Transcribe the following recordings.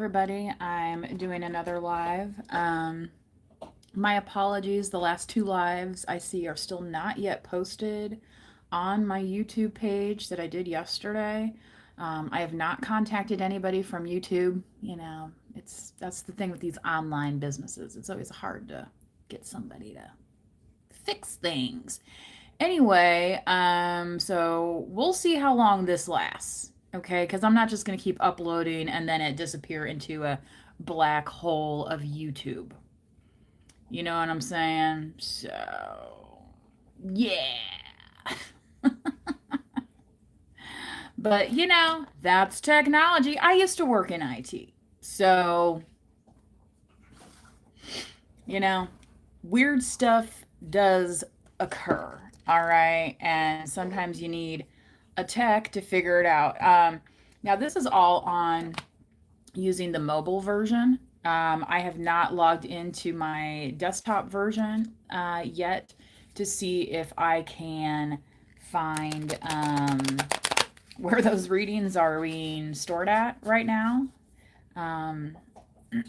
everybody. I'm doing another live. My apologies. The last two lives I see are still not yet posted on my YouTube page that I did yesterday. I have not contacted anybody from YouTube. That's the thing with these online businesses. It's always hard to get somebody to fix things. Anyway, so we'll see how long this lasts, okay? Because I'm not just going to keep uploading and then it disappear into a black hole of YouTube. You know what I'm saying? So, yeah. But, that's technology. I used to work in IT. So, weird stuff does occur. All right. And sometimes you need a tech to figure it out. Now, this is all on using the mobile version. I have not logged into my desktop version yet to see if I can find where those readings are being stored at right now.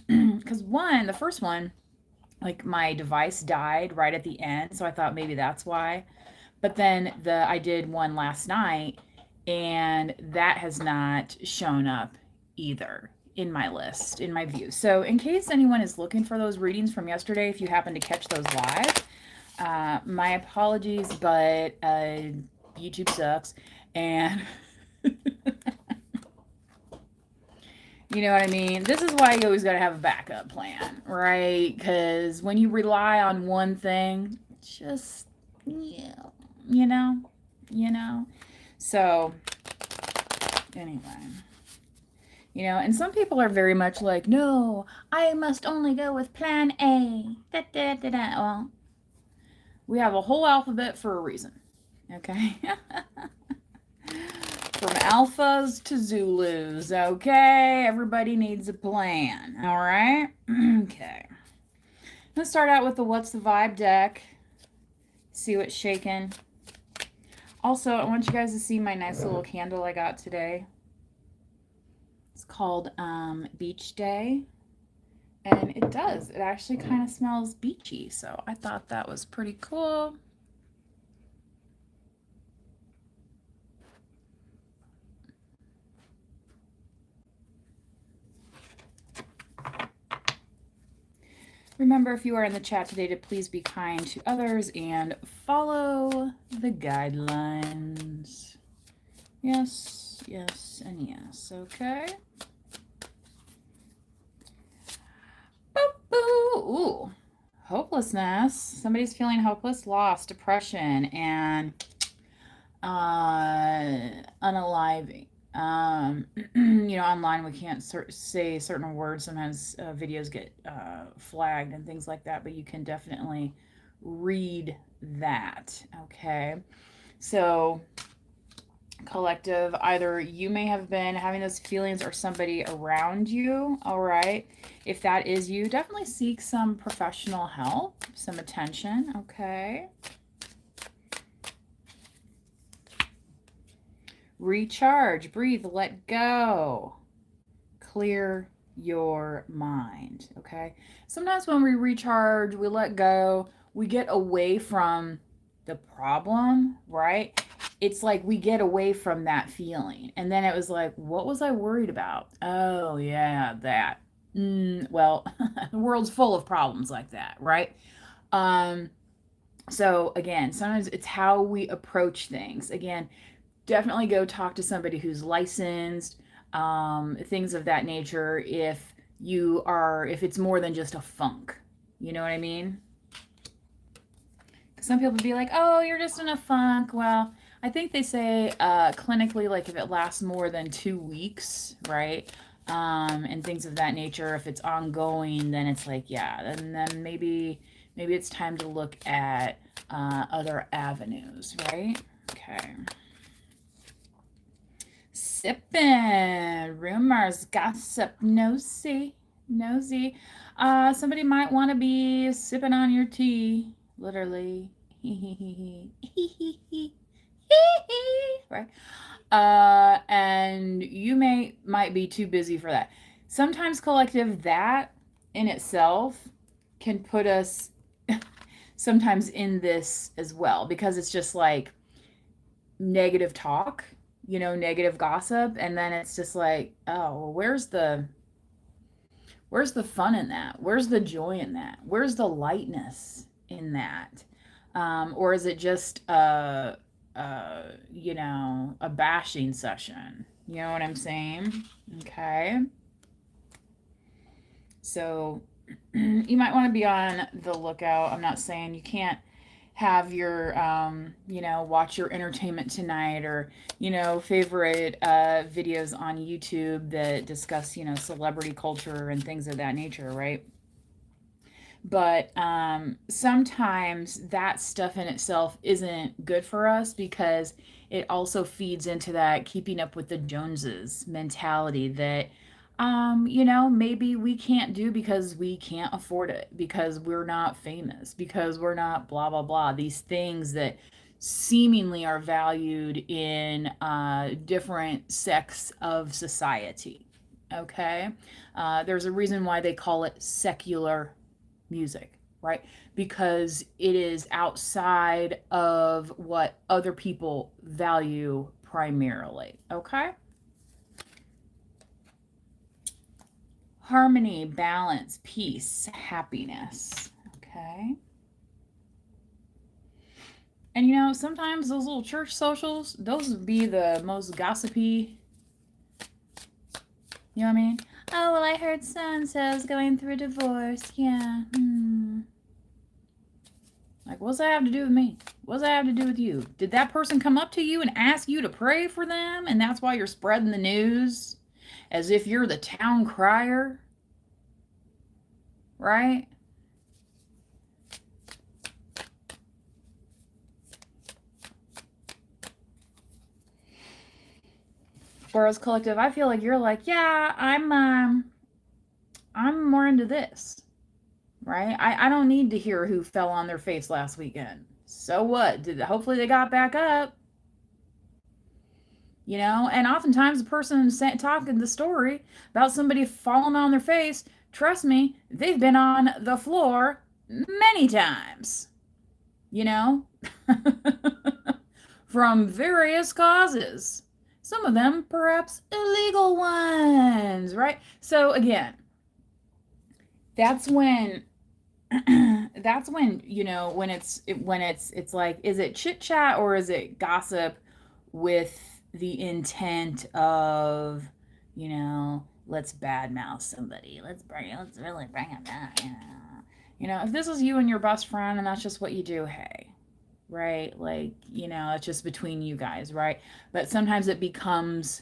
Because the first one, like my device died right at the end, so I thought maybe that's why. But then I did one last night, and that has not shown up either in my list, in my view. So in case anyone is looking for those readings from yesterday, if you happen to catch those live, my apologies, but YouTube sucks, and you know what I mean? This is why you always got to have a backup plan, right? Because when you rely on one thing, just, yeah, you know. So, anyway. And some people are very much like, no, I must only go with plan A. Da, da, da, da. Well, we have a whole alphabet for a reason, okay? From alphas to Zulus, okay? Everybody needs a plan, all right? Okay. Let's start out with the What's the Vibe deck. See what's shaking. Also, I want you guys to see my nice little candle I got today. It's called Beach Day. And it actually kind of smells beachy, so I thought that was pretty cool. Remember, if you are in the chat today, to please be kind to others and follow the guidelines. Yes, yes, and yes, okay? Ooh, hopelessness. Somebody's feeling hopeless, lost, depression, and unaliving. Online we can't say certain words. Sometimes videos get flagged and things like that, but you can definitely read that, okay? So, collective, either you may have been having those feelings or somebody around you, all right? If that is you, definitely seek some professional help, some attention, okay? Recharge, breathe, let go. Clear your mind, okay? Sometimes when we recharge, we let go, we get away from the problem, right? It's like we get away from that feeling. And then it was like, what was I worried about? Oh, yeah, that. Well, the world's full of problems like that, right? So again, sometimes it's how we approach things. Again, definitely go talk to somebody who's licensed, things of that nature, if it's more than just a funk. You know what I mean? Some people be like, oh, you're just in a funk. Well, I think they say clinically, like if it lasts more than 2 weeks, right? And things of that nature, if it's ongoing, then it's like, yeah, and then maybe it's time to look at other avenues, right? Okay. Sipping, rumors, gossip, nosy. Somebody might want to be sipping on your tea, literally. Right? And you might be too busy for that. sometimes, collective, that in itself can put us sometimes in this as well, because it's just like negative talk, negative gossip, and then it's just like, oh, well, where's the fun in that? Where's the joy in that? Where's the lightness in that? Or is it just a bashing session? You know what I'm saying? Okay. So you might want to be on the lookout. I'm not saying you can't have your, watch your entertainment tonight, or, favorite videos on YouTube that discuss, celebrity culture and things of that nature, right? But sometimes that stuff in itself isn't good for us, because it also feeds into that keeping up with the Joneses mentality that, maybe we can't do because we can't afford it, because we're not famous, because we're not blah, blah, blah. These things that seemingly are valued in different sects of society. Okay? There's a reason why they call it secular music, right? Because it is outside of what other people value primarily, okay? Harmony, balance, peace, happiness, okay? And sometimes those little church socials, those would be the most gossipy, you know what I mean? Oh, well, I heard so-and-so's going through a divorce. Yeah. Like, what's that have to do with me? What's that have to do with you? Did that person come up to you and ask you to pray for them, and that's why you're spreading the news as if you're the town crier? Right? Whereas collective, I feel like you're like, yeah, I'm more into this. Right? I don't need to hear who fell on their face last weekend. So what? Hopefully they got back up. And oftentimes the person talking the story about somebody falling on their face, trust me, they've been on the floor many times, you know from various causes, some of them perhaps illegal ones, right? So again, that's when when it's like, is it chit chat or is it gossip with the intent of, let's badmouth somebody, let's really bring them down, if this is you and your best friend and that's just what you do, hey, right, like, it's just between you guys, right? But sometimes it becomes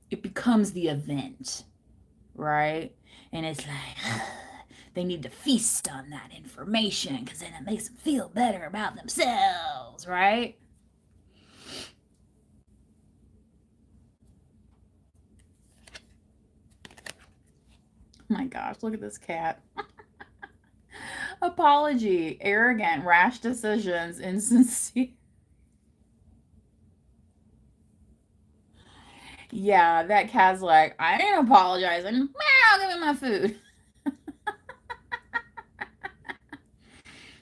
the event, right? And it's like, they need to feast on that information because then it makes them feel better about themselves, right? Oh my gosh, look at this cat. Apology, arrogant, rash decisions, insincere. Yeah, that cat's like, I ain't apologizing. Meow, give me my food.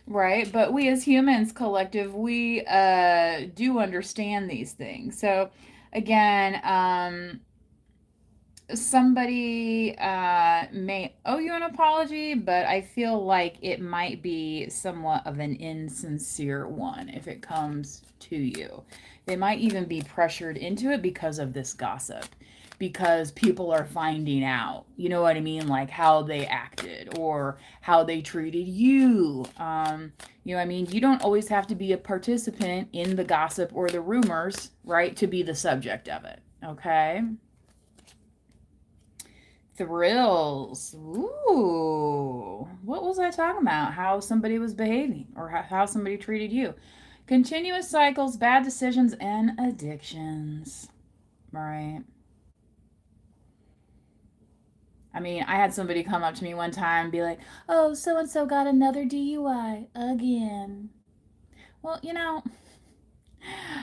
Right? But we as humans, collective, we do understand these things. So again, somebody may owe you an apology, but I feel like it might be somewhat of an insincere one if it comes to you. They might even be pressured into it because of this gossip, because people are finding out, you know what I mean? Like how they acted or how they treated you. You know what I mean? You don't always have to be a participant in the gossip or the rumors, right, to be the subject of it. Okay? Thrills. Ooh. What was I talking about? How somebody was behaving or how somebody treated you. Continuous cycles, bad decisions, and addictions. Right. I mean, I had somebody come up to me one time and be like, oh, so and so got another DUI again. Well,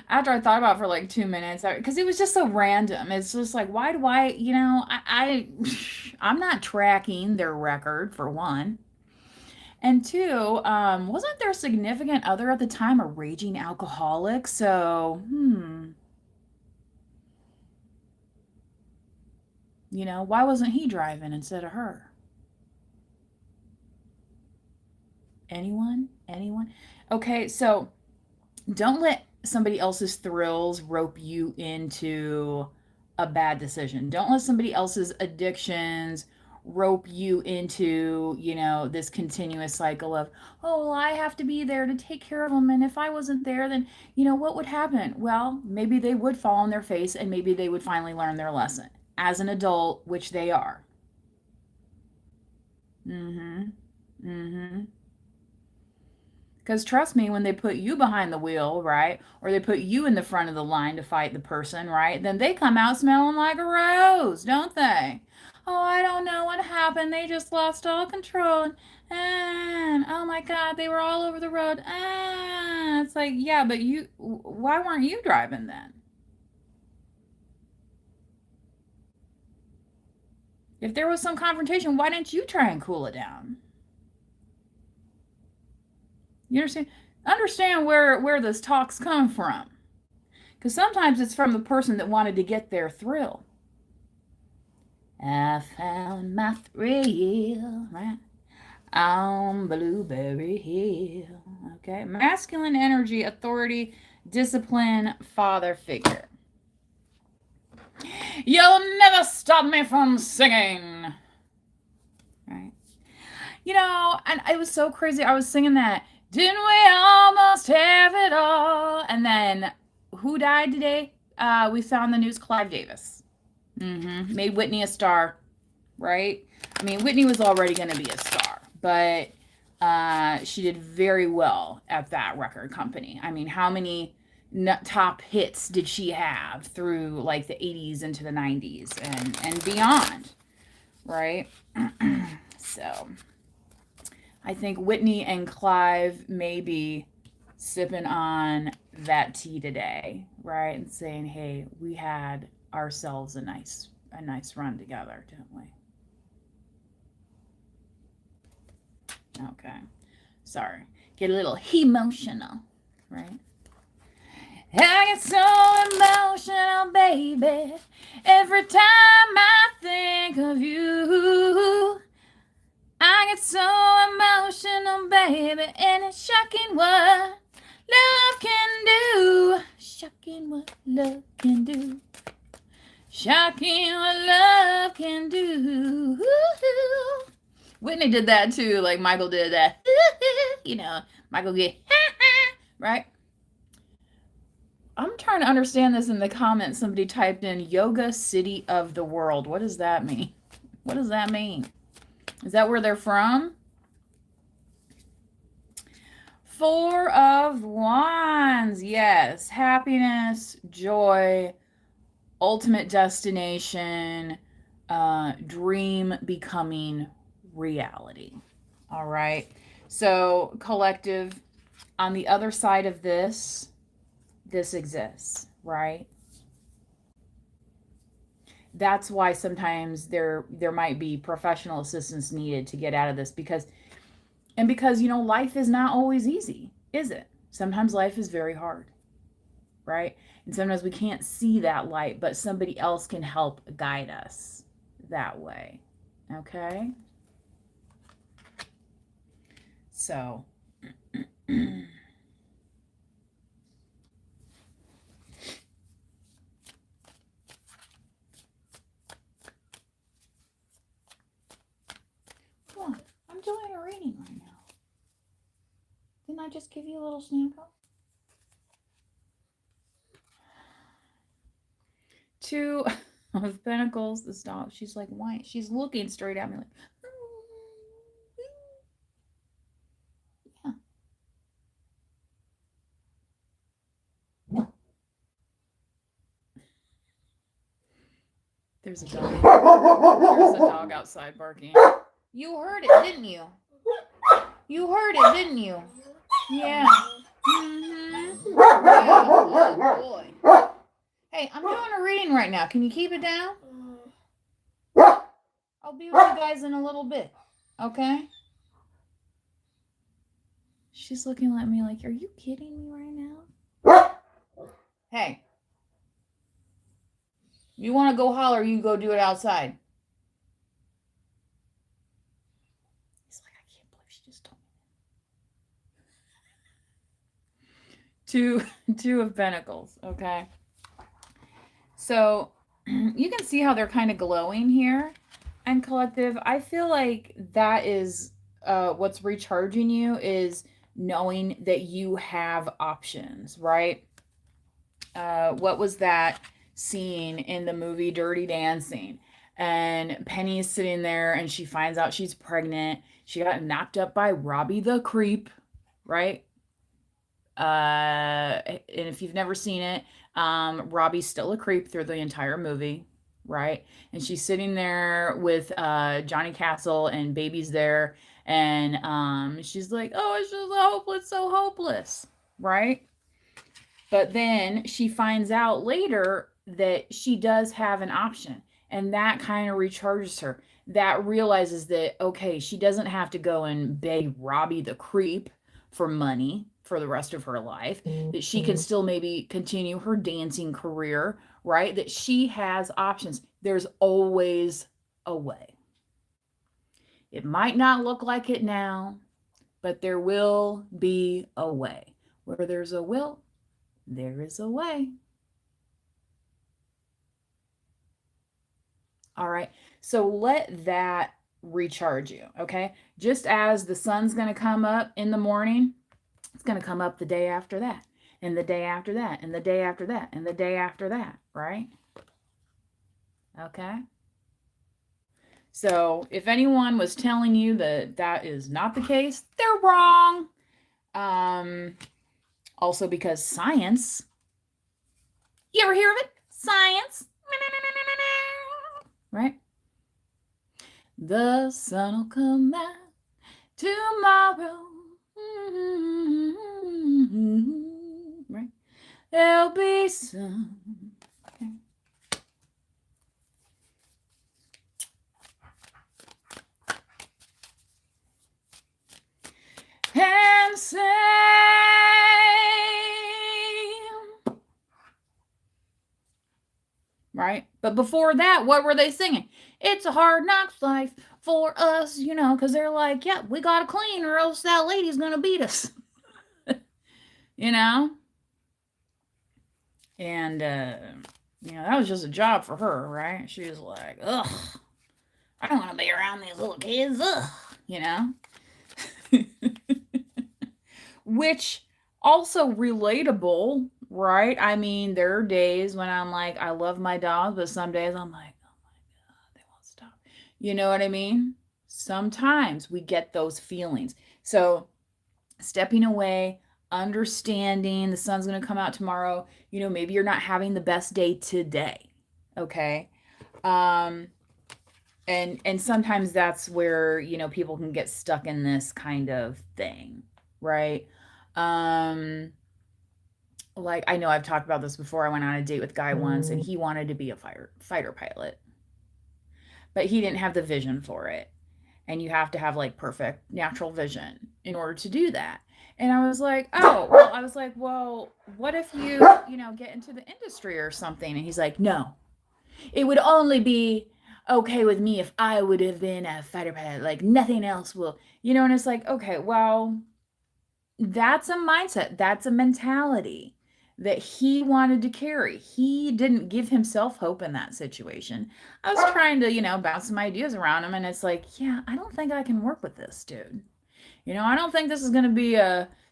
After I thought about it for like 2 minutes, because it was just so random. It's just like, why do I, I'm not tracking their record for one. And two, wasn't their significant other at the time a raging alcoholic? So, why wasn't he driving instead of her? Anyone? Anyone? Okay, so don't let somebody else's thrills rope you into a bad decision. Don't let somebody else's addictions rope you into, this continuous cycle of, oh, well, I have to be there to take care of them. And if I wasn't there, then, what would happen? Well, maybe they would fall on their face and maybe they would finally learn their lesson as an adult, which they are. Mm hmm. Mm hmm. Because trust me, when they put you behind the wheel, right, or they put you in the front of the line to fight the person, right, then they come out smelling like a rose, don't they? Oh, I don't know what happened. They just lost all control. And oh my God, they were all over the road. It's like, yeah, but why weren't you driving then? If there was some confrontation, why didn't you try and cool it down? You understand where this talk's come from. Because sometimes it's from the person that wanted to get their thrill. I found my thrill, right? On Blueberry Hill. Okay. Masculine energy, authority, discipline, father figure. You'll never stop me from singing. Right. And it was so crazy. I was singing that. Didn't we almost have it all? And then who died today? We found the news, Clive Davis. Made Whitney a star, right? I mean, Whitney was already going to be a star, but she did very well at that record company. I mean, how many top hits did she have through like the 80s into the 90s and beyond, right? So I think Whitney and Clive may be sipping on that tea today, right? And saying, hey, we had ourselves a nice run together, didn't we? Okay. Sorry. Get a little emotional, right? I get so emotional, baby, every time I think of you. I get so emotional, baby, and it's shocking what love can do. Shocking what love can do. Shocking what love can do. Whitney did that too, like Michael did that. Michael get right? I'm trying to understand this in the comments. Somebody typed in Yoga City of the World. What does that mean? What does that mean? Is that where they're from? Four of Wands. Yes. Happiness, joy, ultimate destination, dream becoming reality. All right. So, collective, on the other side of this exists, right? That's why sometimes there might be professional assistance needed to get out of this because life is not always easy, is it? Sometimes life is very hard, right? And sometimes we can't see that light, but somebody else can help guide us that way. Okay? So I'm doing a reading right now. Didn't I just give you a little sample? Two of Pentacles, the dog. She's like white. She's looking straight at me like, yeah. There's a dog. There's a dog outside barking. You heard it, didn't you? You heard it, didn't you? Yeah. Mm-hmm. Yeah, oh boy. Hey, I'm doing a reading right now. Can you keep it down? I'll be with you guys in a little bit. Okay? She's looking at me like, are you kidding me right now? Hey. You want to go holler, you go do it outside. He's like, I can't believe she just told me. Two of Pentacles, okay? So you can see how they're kind of glowing here. And collective, I feel like that is what's recharging you is knowing that you have options, right? What was that scene in the movie Dirty Dancing? And Penny's sitting there and she finds out she's pregnant. She got knocked up by Robbie the Creep, right? And if you've never seen it, Robbie's still a creep through the entire movie, right? And she's sitting there with Johnny Castle and baby's there, and she's like, "Oh, it's just hopeless, so hopeless," right? But then she finds out later that she does have an option, and that kind of recharges her. That realizes that, okay, she doesn't have to go and beg Robbie the Creep for money for the rest of her life, that she can still maybe continue her dancing career, right? That she has options. There's always a way. It might not look like it now, but there will be a way. Where there's a will, there is a way. All right. So let that recharge you. Okay. Just as the sun's going to come up in the morning, it's going to come up the day after that, and the day after that, and the day after that, and the day after that. Right. Okay. So if anyone was telling you that that is not the case, they're wrong. Also because science, you ever hear of it? Science. Right? The sun'll come out tomorrow. Right? There'll be sun. Okay. And same. Right? But before that, what were they singing? It's a hard knocks life for us, you know, because they're like, yeah, we got to clean or else that lady's going to beat us. You know? And, you know, that was just a job for her, right? She was like, ugh, I don't want to be around these little kids, ugh, you know? Which also relatable, right? I mean, there are days when I'm like, I love my dogs, but some days I'm like, oh my God, they won't stop. You know what I mean? Sometimes we get those feelings. So stepping away, understanding the sun's going to come out tomorrow, you know, maybe you're not having the best day today. Okay. And sometimes that's where, you know, people can get stuck in this kind of thing, right? Like, I know I've talked about this before. I went on a date with a guy once and he wanted to be a fighter pilot, but he didn't have the vision for it. And you have to have like perfect natural vision in order to do that. And I was like, well, what if you know, get into the industry or something? And he's like, no, it would only be okay with me if I would have been a fighter pilot. Like nothing else will, you know. And it's like, okay, well, that's a mindset. That's a mentality that he wanted to carry. He didn't give himself hope in that situation. I was trying to, you know, bounce some ideas around him, and it's like, yeah, I don't think I can work with this dude. You know, I don't think this is going to be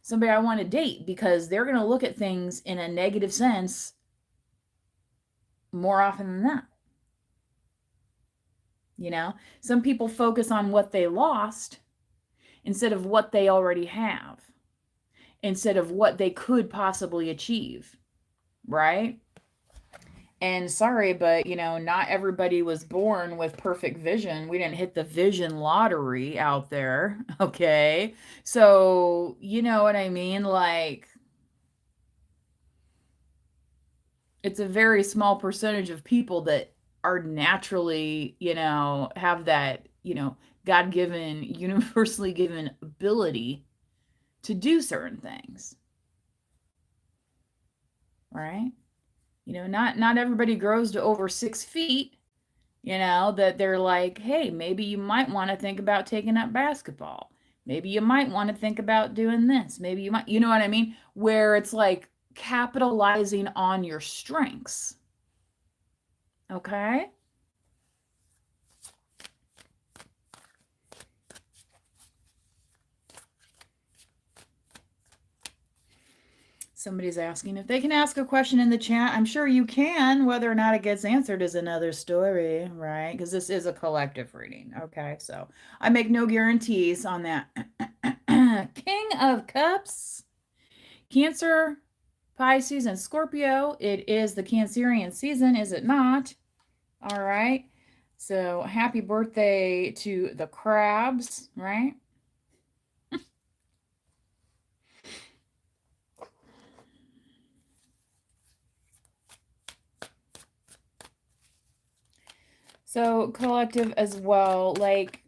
somebody I want to date, because they're going to look at things in a negative sense more often than that. You know, some people focus on what they lost instead of what they already have, instead of what they could possibly achieve, right? And sorry, but, you know, not everybody was born with perfect vision. We didn't hit the vision lottery out there, okay? So, you know what I mean? Like, it's a very small percentage of people that are naturally, have that, God-given, universally given ability to do certain things, right? Not everybody grows to over 6 feet, that they're like, hey, maybe you might want to think about taking up basketball. Maybe you might want to think about doing this. Maybe you might, you know what I mean? Where it's like capitalizing on your strengths. Okay? Somebody's asking if they can ask a question in the chat. I'm sure you can. Whether or not it gets answered is another story, right? Because this is a collective reading. Okay, so I make no guarantees on that. King of Cups, Cancer, Pisces, and Scorpio. It is the Cancerian season, is it not? All right. So happy birthday to the crabs, right? So collective as well, like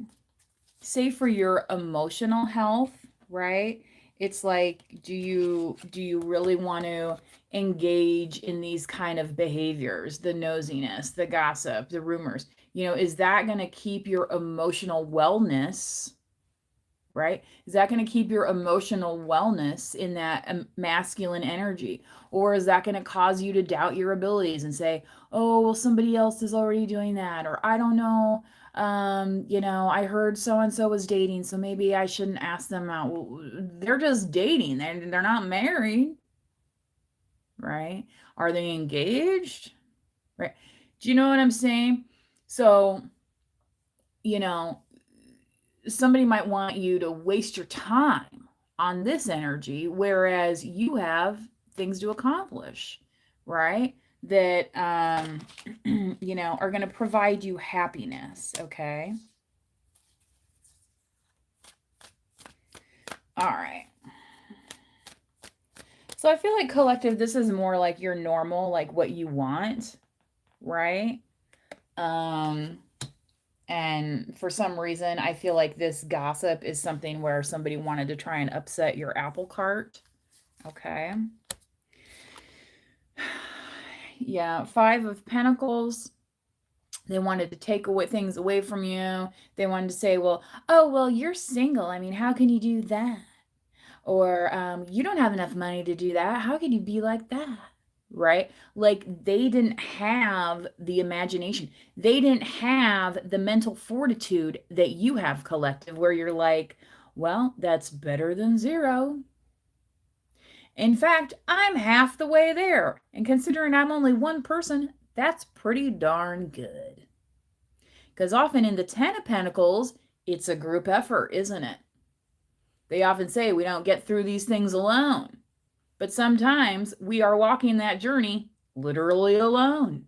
say for your emotional health, right? It's like, do you really want to engage in these kind of behaviors, the nosiness, the gossip, the rumors? Is that going to keep your emotional wellness, right? Is that going to keep your emotional wellness in that masculine energy? Or is that going to cause you to doubt your abilities and say, oh, well, somebody else is already doing that? Or I don't know. I heard so and so was dating, so maybe I shouldn't ask them out. Well, they're just dating. They're not married, right? Are they engaged? Right? Do you know what I'm saying? So, somebody might want you to waste your time on this energy, whereas you have things to accomplish, right? That, are going to provide you happiness, okay? All right. So I feel like collective, this is more like your normal, like what you want, right? And for some reason, I feel like this gossip is something where somebody wanted to try and upset your apple cart. Okay. Yeah, 5 of Pentacles. They wanted to take things away from you. They wanted to say, well, oh, well, you're single. I mean, how can you do that? Or you don't have enough money to do that. How can you be like that? Right? Like they didn't have the imagination. They didn't have the mental fortitude that you have, collective, where you're like, well, that's better than 0. In fact, I'm half the way there. And considering I'm only one person, that's pretty darn good. Because often in the 10 of Pentacles, it's a group effort, isn't it? They often say we don't get through these things alone. But sometimes we are walking that journey literally alone.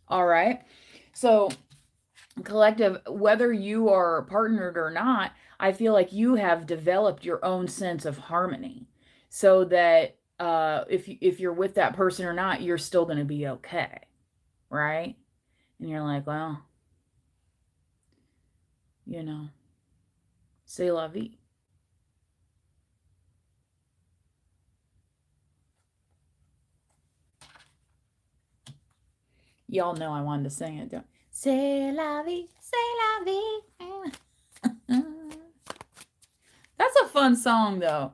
All right. So, collective, whether you are partnered or not, I feel like you have developed your own sense of harmony so that if you're with that person or not, you're still going to be okay. Right? And you're like, well, c'est la vie. Y'all know I wanted to sing it, don't? C'est la vie, c'est la vie. That's a fun song, though.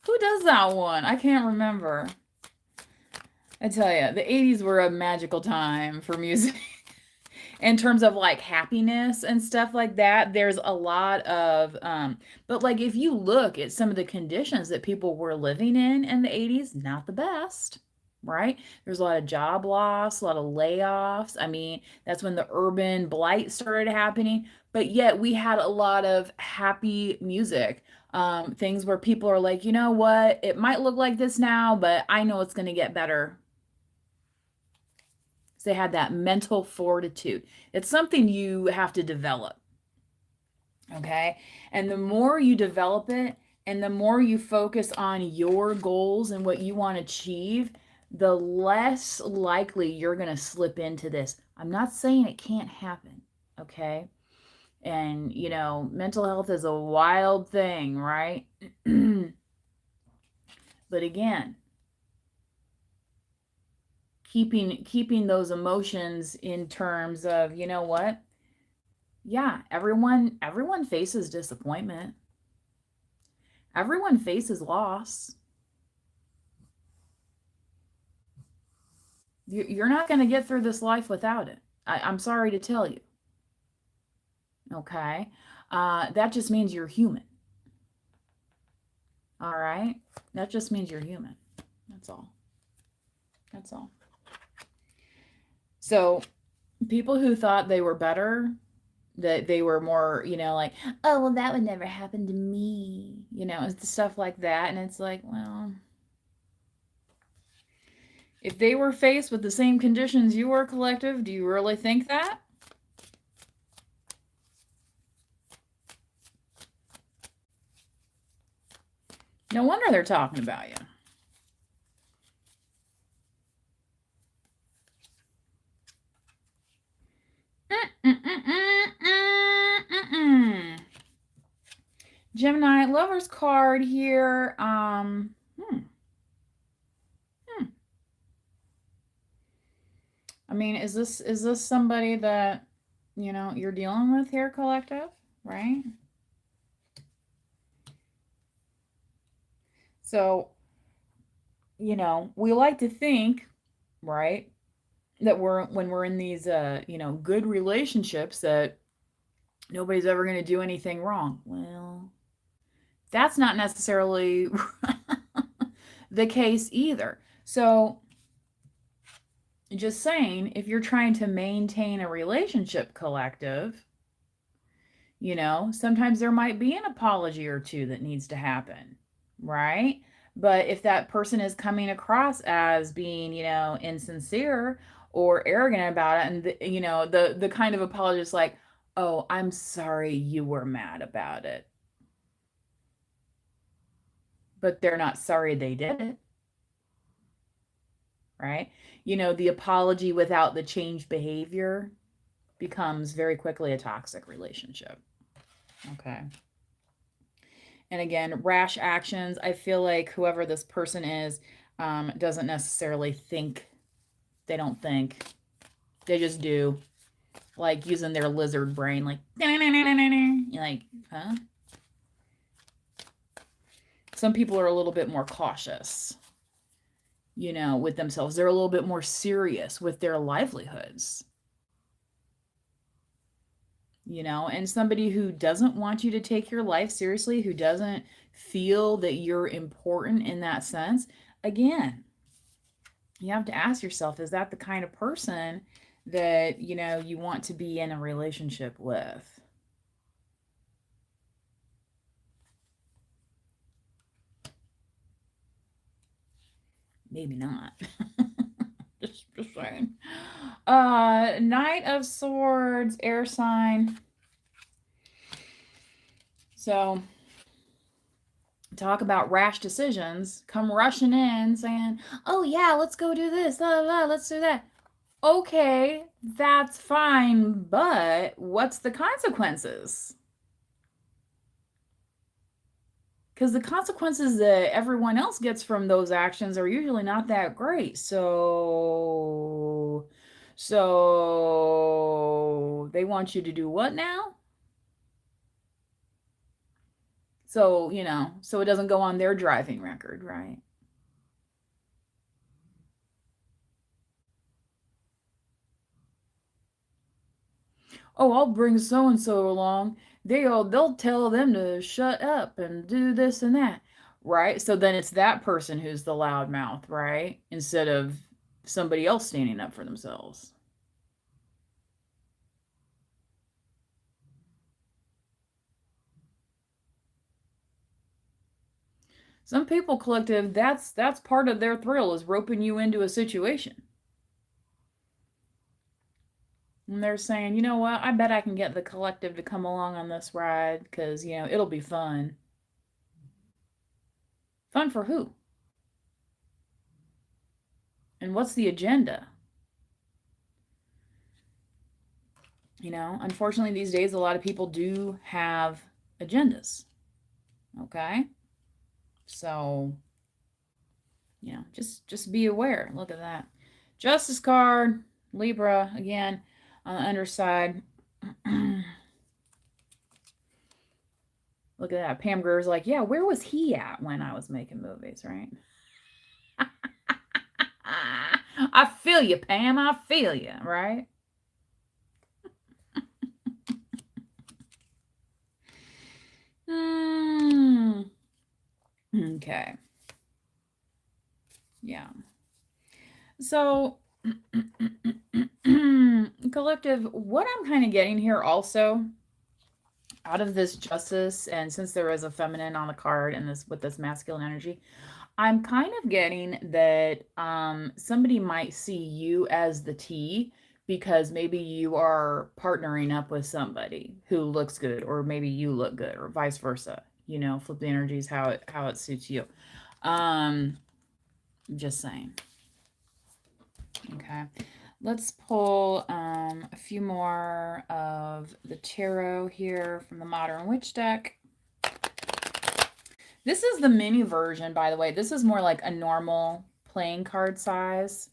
Who does that one? I can't remember. I tell you, the 80s were a magical time for music. In terms of like happiness and stuff like that, there's a lot of but like if you look at some of the conditions that people were living in the 80s, not the best, right? There's a lot of job loss, a lot of layoffs. I mean, that's when the urban blight started happening, but yet we had a lot of happy music. Things where people are like, you know what, it might look like this now, but I know it's going to get better. They had that mental fortitude. It's something you have to develop. Okay. And the more you develop it, And the more you focus on your goals and what you want to achieve, the less likely you're going to slip into this. I'm not saying it can't happen, okay? And, mental health is a wild thing, right? But again, keeping those emotions in terms of, you know what? Yeah, everyone faces disappointment. Everyone faces loss. You're not going to get through this life without it. I'm sorry to tell you. Okay? That just means you're human. All right? That just means you're human. That's all. That's all. So, people who thought they were better, that they were more, like, oh, well, that would never happen to me, it's stuff like that. And it's like, well, if they were faced with the same conditions you were, collective, do you really think that? No wonder they're talking about you. Gemini, Lover's card here. I mean, is this somebody that, you're dealing with here, collective, right? So, we like to think, right, that when we're in these good relationships, that nobody's ever going to do anything wrong. Well, that's not necessarily the case either. So, just saying, if you're trying to maintain a relationship, collective, sometimes there might be an apology or two that needs to happen, right? But if that person is coming across as being, insincere or arrogant about it, and the kind of apology is like, oh, I'm sorry you were mad about it, but they're not sorry they did it, right? The apology without the changed behavior becomes very quickly a toxic relationship. Okay. And again, rash actions, I feel like whoever this person is doesn't necessarily think. They don't think. They just do. Like using their lizard brain, like, you're like, huh? Some people are a little bit more cautious, with themselves. They're a little bit more serious with their livelihoods. And somebody who doesn't want you to take your life seriously, who doesn't feel that you're important in that sense, again, you have to ask yourself, is that the kind of person that, you want to be in a relationship with? Maybe not. just saying. Knight of Swords, air sign. So, talk about rash decisions, come rushing in saying, oh yeah, let's go do this, blah, blah, blah, let's do that. Okay, that's fine, but what's the consequences? Because the consequences that everyone else gets from those actions are usually not that great. So they want you to do what now? So, so it doesn't go on their driving record, right? Oh, I'll bring so and so along. They'll tell them to shut up and do this and that, right? So then it's that person who's the loudmouth, right? Instead of somebody else standing up for themselves. Some people, collective, that's part of their thrill, is roping you into a situation. And they're saying, you know what, I bet I can get the collective to come along on this ride because, it'll be fun. Fun for who? And what's the agenda? You know, unfortunately, these days, a lot of people do have agendas. Okay. So, you know, just be aware. Look at that. Justice card, Libra, again, on the underside. Look at that. Pam Grier's like, yeah, where was he at when I was making movies, right? I feel you, Pam. I feel you, right? Okay. Yeah. So, collective, what I'm kind of getting here also out of this justice, and since there is a feminine on the card and this with this masculine energy, I'm kind of getting that somebody might see you as the T because maybe you are partnering up with somebody who looks good, or maybe you look good, or vice versa. You know, flip the energies how it suits you. Just saying. Okay. Let's pull a few more of the tarot here from the Modern Witch deck. This is the mini version, by the way. This is more like a normal playing card size.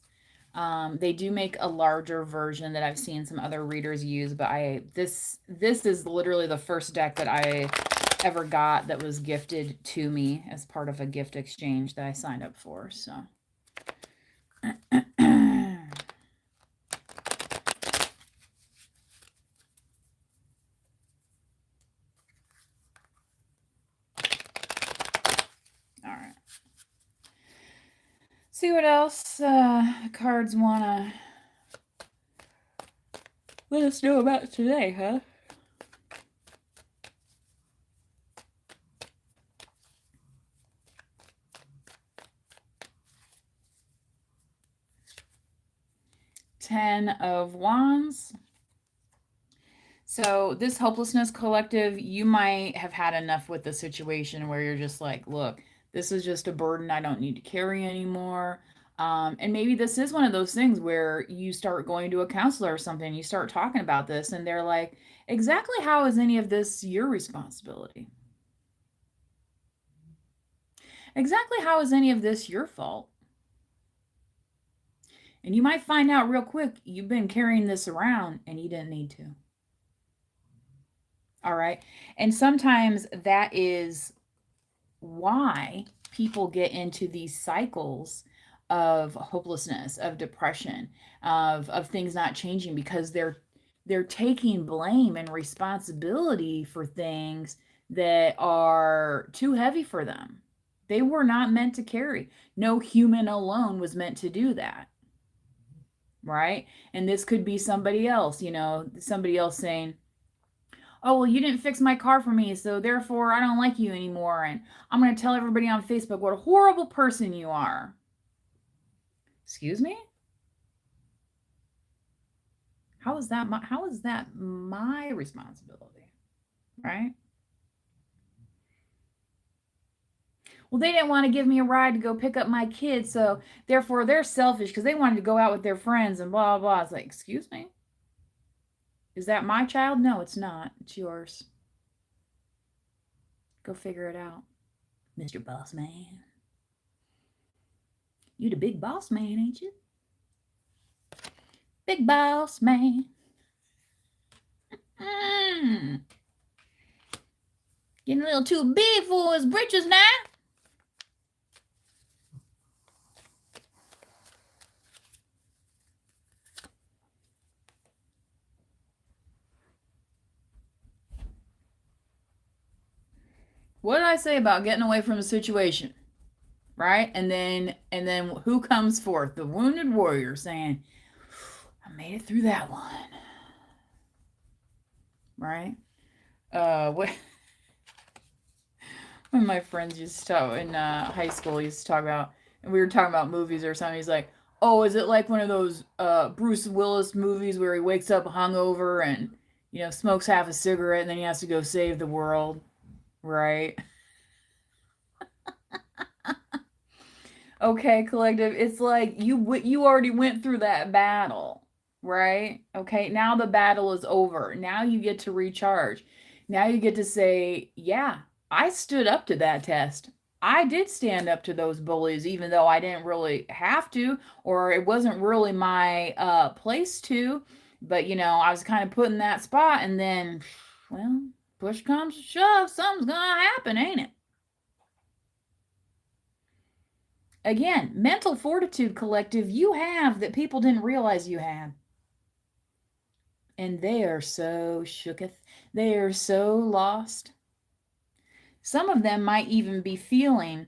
They do make a larger version that I've seen some other readers use, but this is literally the first deck that I ever got that was gifted to me as part of a gift exchange that I signed up for. So. See what else cards want to let us know about today, huh? Ten of Wands. So this hopelessness collective, you might have had enough with the situation where you're just like, look, this is just a burden I don't need to carry anymore. And maybe this is one of those things where you start going to a counselor or something, you start talking about this, and they're like, exactly how is any of this your responsibility? Exactly how is any of this your fault? And you might find out real quick you've been carrying this around and you didn't need to. All right. And sometimes that is why people get into these cycles of hopelessness, of depression, of things not changing, because they're taking blame and responsibility for things that are too heavy for them. They were not meant to carry. No human alone was meant to do that. Right? And this could be somebody else, you know, somebody else saying, oh, well, you didn't fix my car for me, so therefore I don't like you anymore. And I'm going to tell everybody on Facebook what a horrible person you are. Excuse me? How is that my responsibility? Right? Well, they didn't want to give me a ride to go pick up my kids, so therefore they're selfish because they wanted to go out with their friends and blah, blah, blah. It's like, excuse me? Is that my child? No, it's not. It's yours. Go figure it out, Mr. Boss Man. You the big boss man, ain't you? Big boss man. Getting a little too big for his britches now. What did I say about getting away from a situation? Right? And then who comes forth? The wounded warrior saying, I made it through that one. Right? What one of my friends used to talk in high school used to talk about, and we were talking about movies or something. He's like, oh, is it like one of those Bruce Willis movies where he wakes up hungover and, you know, smokes half a cigarette and then he has to go save the world? Right? Okay, collective. It's like you already went through that battle, right? Okay, now the battle is over. Now you get to recharge. Now you get to say, "Yeah, I stood up to that test. I did stand up to those bullies even though I didn't really have to or it wasn't really my place to, but I was kind of put in that spot and then well, push comes to shove, something's going to happen, ain't it?" Again, mental fortitude collective you have that people didn't realize you had. And they are so shooketh. They are so lost. Some of them might even be feeling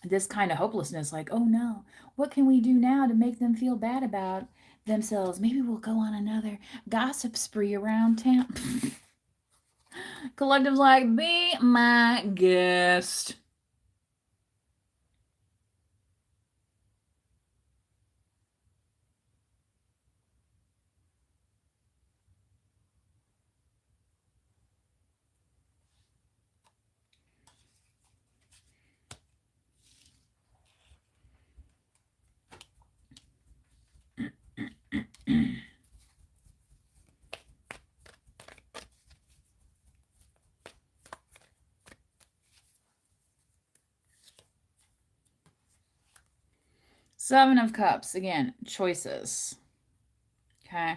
this kind of hopelessness like, oh no, what can we do now to make them feel bad about themselves? Maybe we'll go on another gossip spree around town. Collective's like, be my guest. Seven of Cups, again, choices. Okay.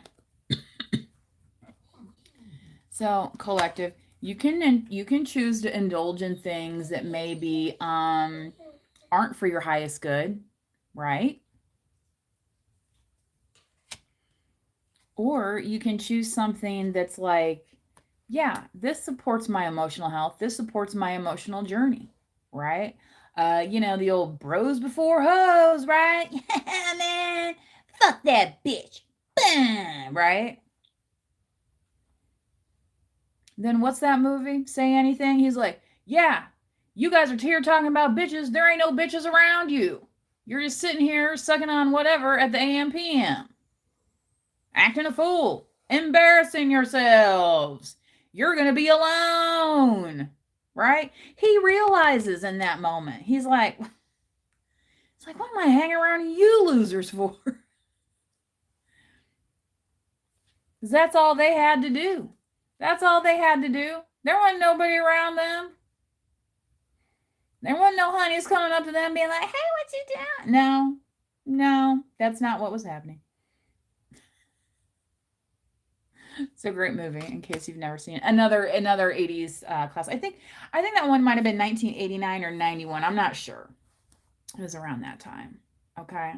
So, collective, you can choose to indulge in things that maybe aren't for your highest good, right? Or you can choose something that's like, yeah, this supports my emotional health. This supports my emotional journey, right? The old bros before hoes, right? Man, fuck that bitch. Bam, right? Then what's that movie? Say Anything? He's like, yeah, you guys are here talking about bitches. There ain't no bitches around you. You're just sitting here sucking on whatever at the AM PM. Acting a fool. Embarrassing yourselves. You're going to be alone. Right? He realizes in that moment. He's like, it's like, what am I hanging around you losers for? Because that's all they had to do. That's all they had to do. There wasn't nobody around them. There wasn't no honeys coming up to them being like, hey, what you doing? No, that's not what was happening. It's a great movie. In case you've never seen it, another 80s class. I think that one might have been 1989 or 91. I'm not sure. It was around that time. Okay.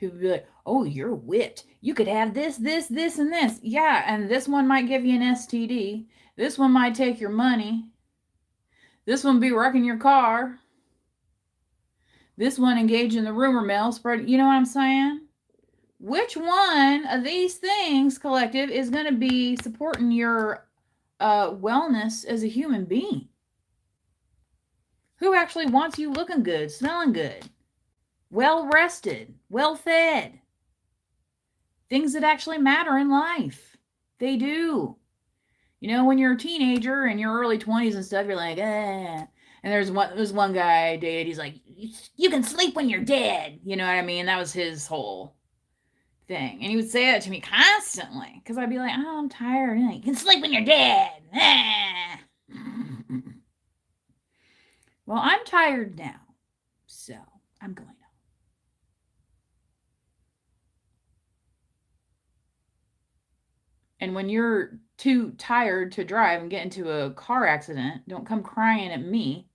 People be like, "Oh, you're whipped. You could have this, this, this, and this." Yeah, and this one might give you an STD. This one might take your money. This one be wrecking your car. This one engage in the rumor mill spread. You know what I'm saying? Which one of these things, collective, is going to be supporting your wellness as a human being? Who actually wants you looking good, smelling good, well rested, well fed? Things that actually matter in life. They do. When you're a teenager in your early 20s and stuff, you're like, eh. And there's one guy I dated, he's like, you can sleep when you're dead. You know what I mean? That was his whole thing. And he would say that to me constantly because I'd be like, oh, I'm tired. And like, you can sleep when you're dead. Well, I'm tired now. So I'm going to. And when you're too tired to drive and get into a car accident, don't come crying at me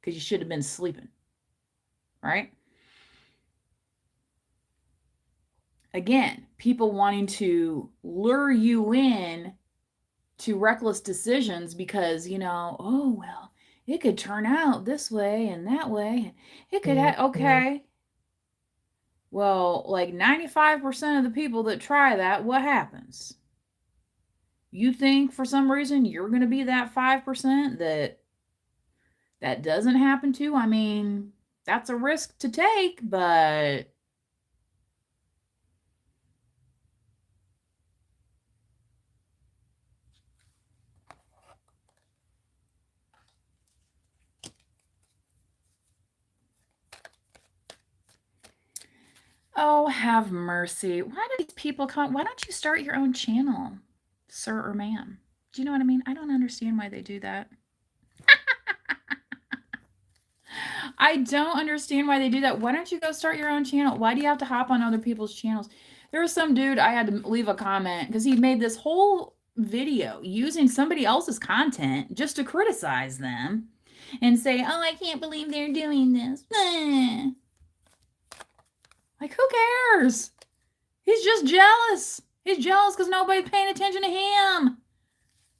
because you should have been sleeping. Right? Again, people wanting to lure you in to reckless decisions because, oh, well, it could turn out this way and that way. It could okay. Well, like 95% of the people that try that, what happens? You think for some reason you're going to be that 5% that doesn't happen to? I mean, that's a risk to take, but Oh, have mercy. Why do these people come? Why don't you start your own channel, sir or ma'am? Do you know what I mean? I don't understand why they do that. I don't understand why they do that. Why don't you go start your own channel? Why do you have to hop on other people's channels? There was some dude I had to leave a comment because he made this whole video using somebody else's content just to criticize them and say, oh, I can't believe they're doing this. Like, who cares? He's just jealous. He's jealous because nobody's paying attention to him.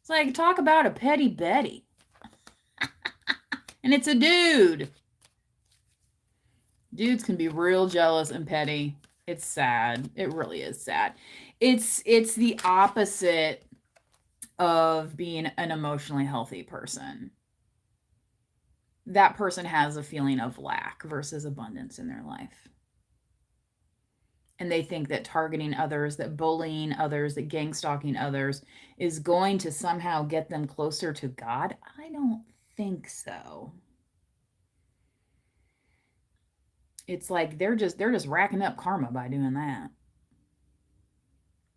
It's like, talk about a petty Betty. And it's a dude. Dudes can be real jealous and petty. It's sad. It really is sad. It's the opposite of being an emotionally healthy person. That person has a feeling of lack versus abundance in their life. And they think that targeting others, that bullying others, that gang stalking others is going to somehow get them closer to God. I don't think so. It's like they're just racking up karma by doing that.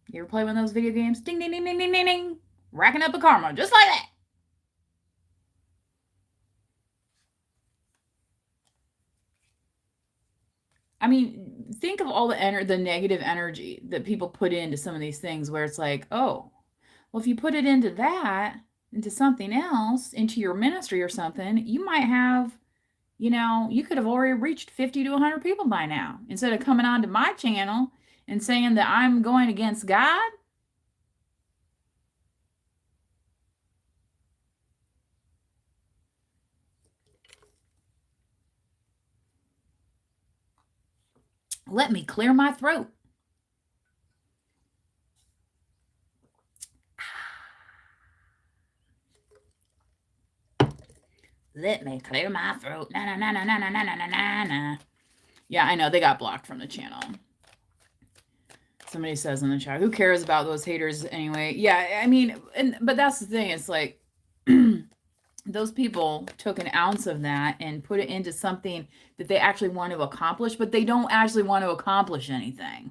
You ever play one of those video games? Ding, ding, ding, ding, ding, ding, ding. Racking up the karma, just like that. I mean, think of all the negative energy that people put into some of these things where it's like, oh, well, if you put it into that, into something else, into your ministry or something, you might have, you could have already reached 50 to 100 people by now. Instead of coming onto my channel and saying that I'm going against God. Let me clear my throat. Let me clear my throat. Na na na na na na na na na na. Yeah, I know they got blocked from the channel. Somebody says in the chat, who cares about those haters anyway? Yeah, I mean, but that's the thing. It's like those people took an ounce of that and put it into something that they actually want to accomplish, but they don't actually want to accomplish anything.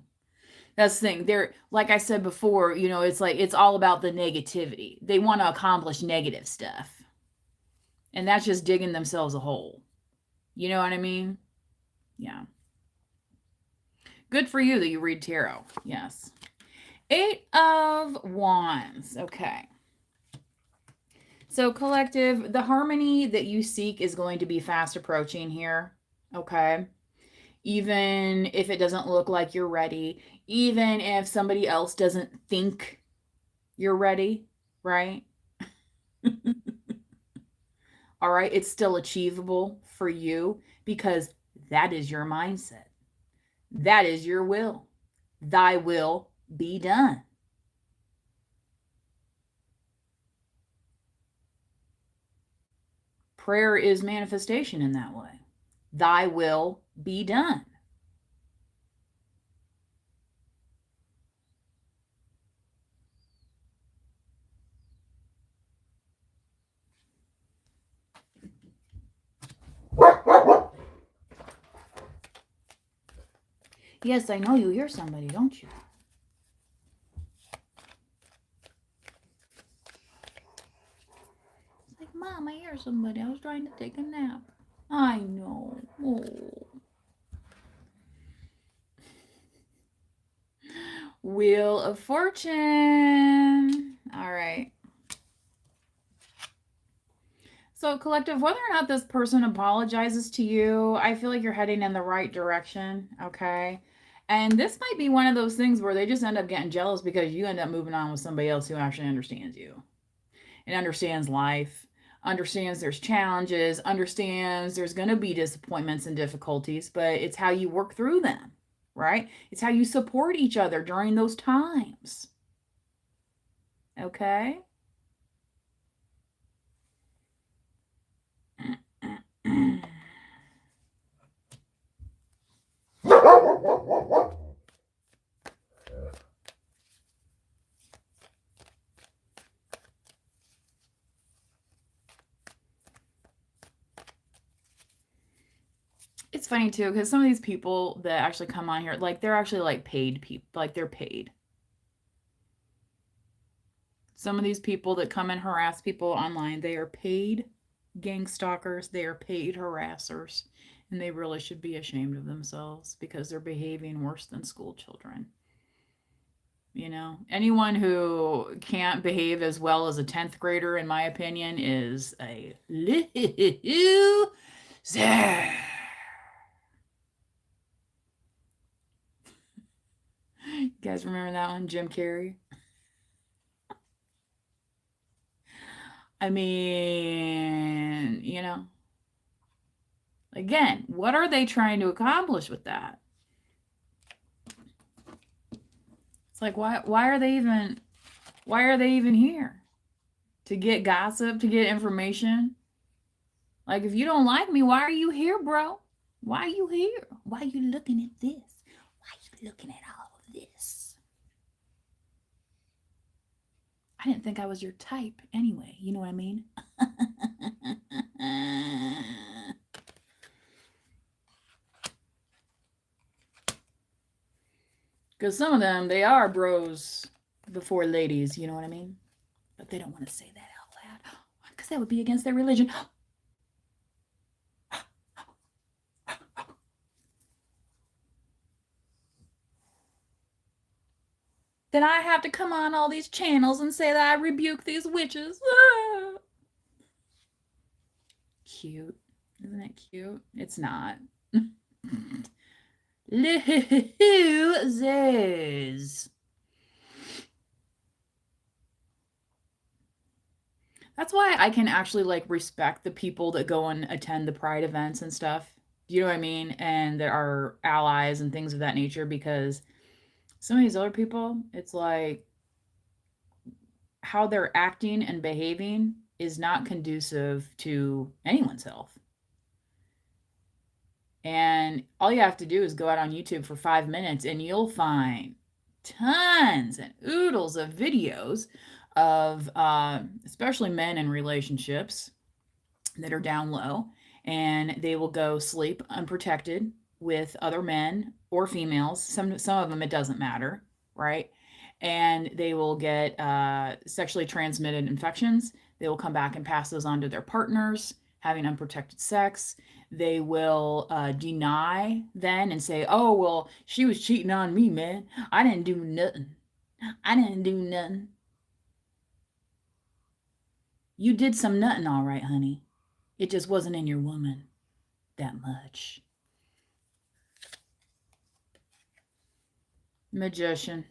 That's the thing. They're, like I said before, it's like it's all about the negativity. They want to accomplish negative stuff. And that's just digging themselves a hole. You know what I mean? Yeah. Good for you that you read tarot. Yes. 8 of Wands. Okay. So collective, the harmony that you seek is going to be fast approaching here. Okay. Even if it doesn't look like you're ready, even if somebody else doesn't think you're ready, right? All right. It's still achievable for you because that is your mindset. That is your will. Thy will be done. Prayer is manifestation in that way. Thy will be done. Yes, I know you hear somebody, don't you? It's like, Mom, I hear somebody. I was trying to take a nap. I know. Oh. Wheel of Fortune. All right. So, collective, whether or not this person apologizes to you, I feel like you're heading in the right direction, okay? And this might be one of those things where they just end up getting jealous because you end up moving on with somebody else who actually understands you and understands life, understands there's challenges, understands there's going to be disappointments and difficulties, but it's how you work through them, right? It's how you support each other during those times, okay? It's funny too, because some of these people that actually come on here, like they're actually like paid people, like they're paid. Some of these people that come and harass people online, they are paid gang stalkers, they are paid harassers, and they really should be ashamed of themselves because they're behaving worse than school children. You know, anyone who can't behave as well as a 10th grader, in my opinion, is a loser. You guys remember that one, Jim Carrey? I mean, you know, again, what are they trying to accomplish with that? It's like why are they even here? To get gossip, to get information? Like if you don't like me, why are you here, bro? Why are you here? Why are you looking at this? Why are you looking at all of this? I didn't think I was your type anyway, you know what I mean? Because some of them, they are bros before ladies, you know what I mean? But they don't want to say that out loud because that would be against their religion. Then I have to come on all these channels and say that I rebuke these witches. Ah. Cute. Isn't it cute? It's not. Losers. That's why I can actually like respect the people that go and attend the pride events and stuff. You know what I mean? And there are allies and things of that nature because some of these other people, it's like how they're acting and behaving is not conducive to anyone's health. And all you have to do is go out on YouTube for 5 minutes and you'll find tons and oodles of videos of especially men in relationships that are down low, and they will go sleep unprotected with other men or females. Some of them it doesn't matter, right? And they will get sexually transmitted infections. They will come back and pass those on to their partners, having unprotected sex. They will deny then and say, oh, well, she was cheating on me, man. I didn't do nothing. I didn't do nothing. You did some nothing, all right, honey. It just wasn't in your woman that much. Magician.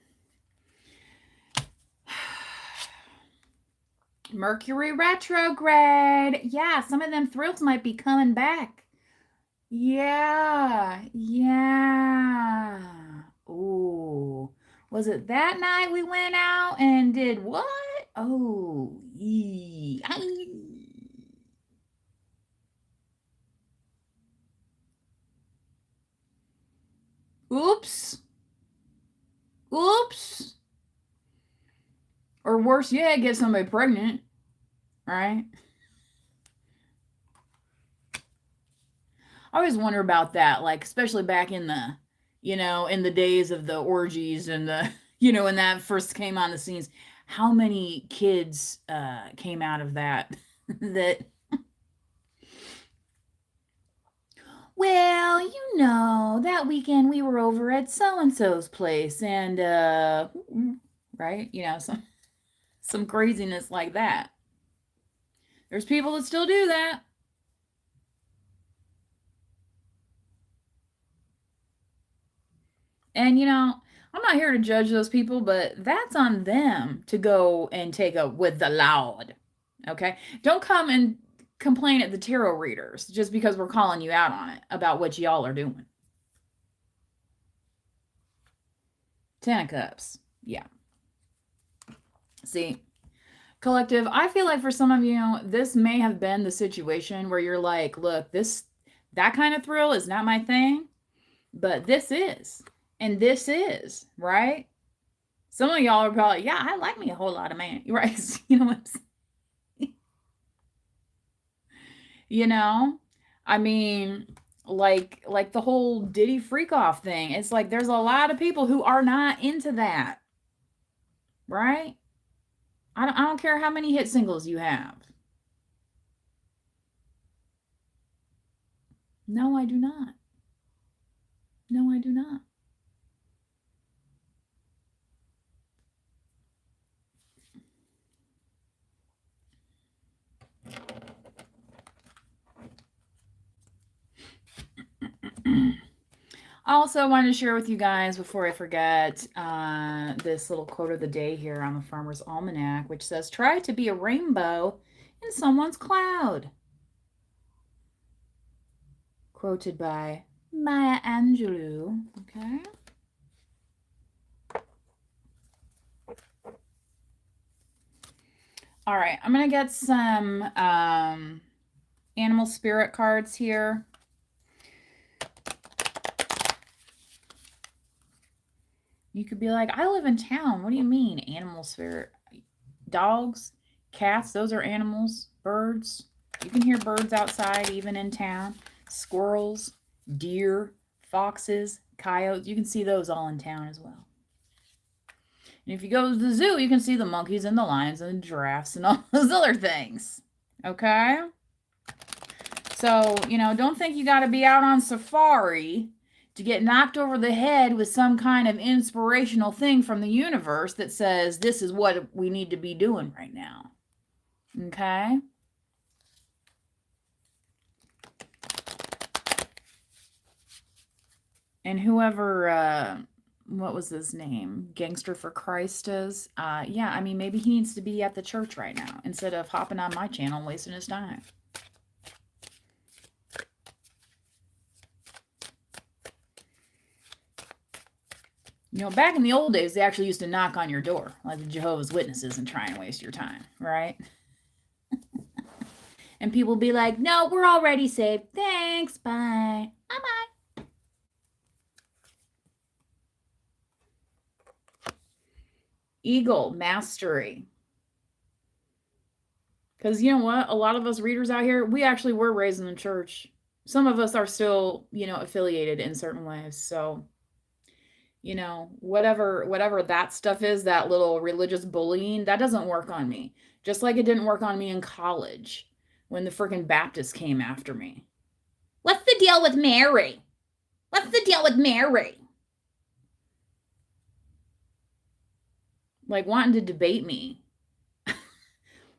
Mercury retrograde. Yeah, some of them thrills might be coming back. Yeah. Ooh. Was it that night we went out and did what? Oh, oops. Oops. Or worse yet, get somebody pregnant, right? I always wonder about that, like especially back in the, in the days of the orgies and the, when that first came on the scenes, how many kids came out of that that well, that weekend we were over at so and so's place and right, some craziness like that. There's people that still do that. And I'm not here to judge those people, but that's on them to go and take up with the Lord. Okay? Don't come and complain at the tarot readers just because we're calling you out on it about what y'all are doing. 10 of Cups. Yeah. See, collective, I feel like for some of you, this may have been the situation where you're like, look, that kind of thrill is not my thing, but this is. And this is, right? Some of y'all are probably, yeah, I like me a whole lot of man, right? You know what I'm saying? I mean, like the whole Diddy freak off thing. It's like there's a lot of people who are not into that, right? I don't care how many hit singles you have. No, I do not. No, I do not. I also wanted to share with you guys before I forget this little quote of the day here on the Farmer's Almanac, which says, "Try to be a rainbow in someone's cloud." Quoted by Maya Angelou. Okay. All right, I'm going to get some animal spirit cards here. You could be like, I live in town. What do you mean, animal spirit? Dogs, cats, those are animals. Birds. You can hear birds outside, even in town. Squirrels, deer, foxes, coyotes. You can see those all in town as well. And if you go to the zoo, you can see the monkeys and the lions and the giraffes and all those other things. Okay? So, don't think you got to be out on safari to get knocked over the head with some kind of inspirational thing from the universe that says this is what we need to be doing right now. Okay? And whoever, what was his name? Gangster for Christ is, yeah, I mean, maybe he needs to be at the church right now instead of hopping on my channel and wasting his time. Back in the old days, they actually used to knock on your door, like the Jehovah's Witnesses, and try and waste your time, right? And people be like, no, we're already saved. Thanks, bye. Bye-bye. Eagle, mastery. Because you know what? A lot of us readers out here, we actually were raised in the church. Some of us are still, affiliated in certain ways. So, whatever that stuff is, that little religious bullying, that doesn't work on me. Just like it didn't work on me in college when the freaking Baptists came after me. What's the deal with Mary? What's the deal with Mary? Like wanting to debate me.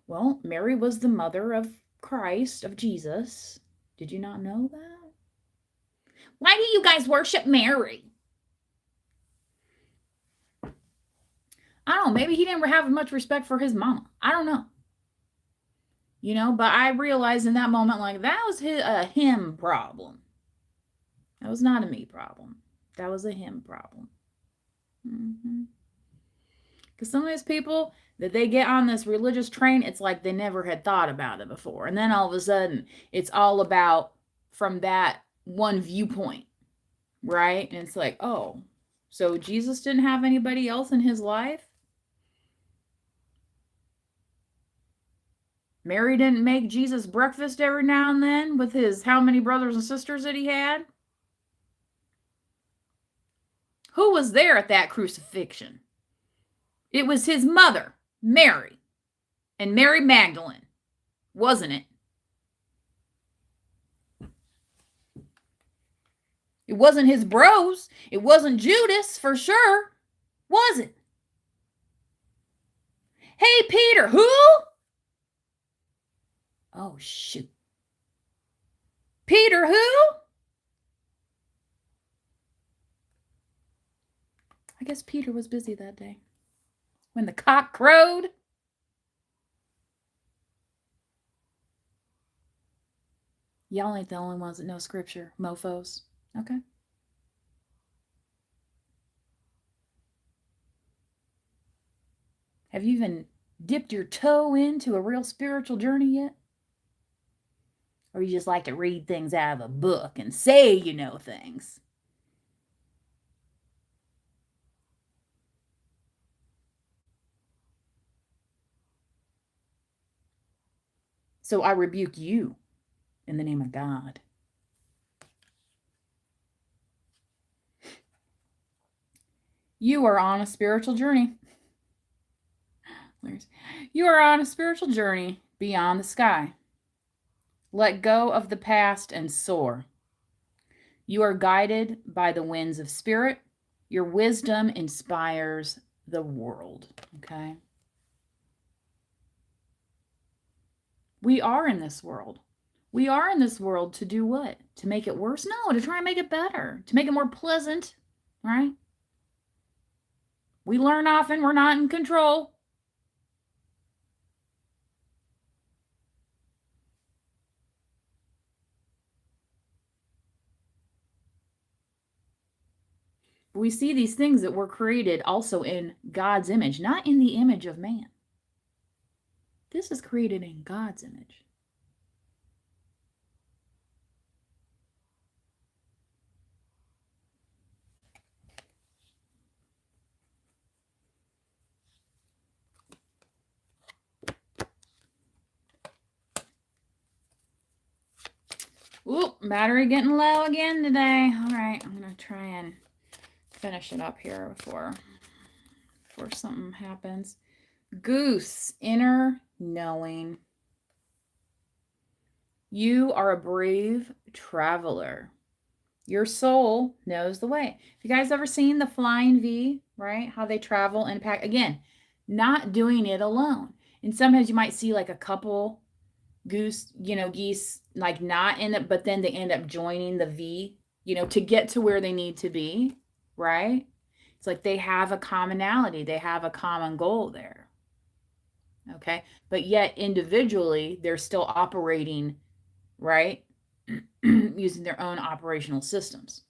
Well, Mary was the mother of Christ, of Jesus. Did you not know that? Why do you guys worship Mary? I don't know. Maybe he didn't have much respect for his mama. I don't know. But I realized in that moment, like, that was a him problem. That was not a me problem. That was a him problem. Because some of these people, that they get on this religious train, it's like they never had thought about it before. And then all of a sudden, it's all about from that one viewpoint, right? And it's like, oh, so Jesus didn't have anybody else in his life? Mary didn't make Jesus breakfast every now and then with his how many brothers and sisters that he had? Who was there at that crucifixion? It was his mother, Mary, and Mary Magdalene, wasn't it? It wasn't his bros. It wasn't Judas for sure, was it? Hey, Peter, who? Oh, shoot. Peter, who? I guess Peter was busy that day. When the cock crowed. Y'all ain't the only ones that know scripture, mofos. Okay? Have you even dipped your toe into a real spiritual journey yet? Or you just like to read things out of a book and say you know things? So I rebuke you in the name of God. You are on a spiritual journey. You are on a spiritual journey beyond the sky. Let go of the past and soar. You are guided by the winds of spirit. Your wisdom inspires the world. Okay. We are in this world. We are in this world to do what? To make it worse? No, to try and make it better, to make it more pleasant, right? We learn often we're not in control. We see these things that were created also in God's image, not in the image of man. This is created in God's image. Ooh, battery getting low again today. All right, I'm going to try and finish it up here before something happens. Goose, inner knowing. You are a brave traveler. Your soul knows the way. Have you guys ever seen the flying V, right? How they travel in a pack? Again, not doing it alone. And sometimes you might see like a couple geese, like not in it, but then they end up joining the V, to get to where they need to be, right? It's like they have a commonality, they have a common goal there. Okay. But yet individually, they're still operating, right? Using their own operational systems.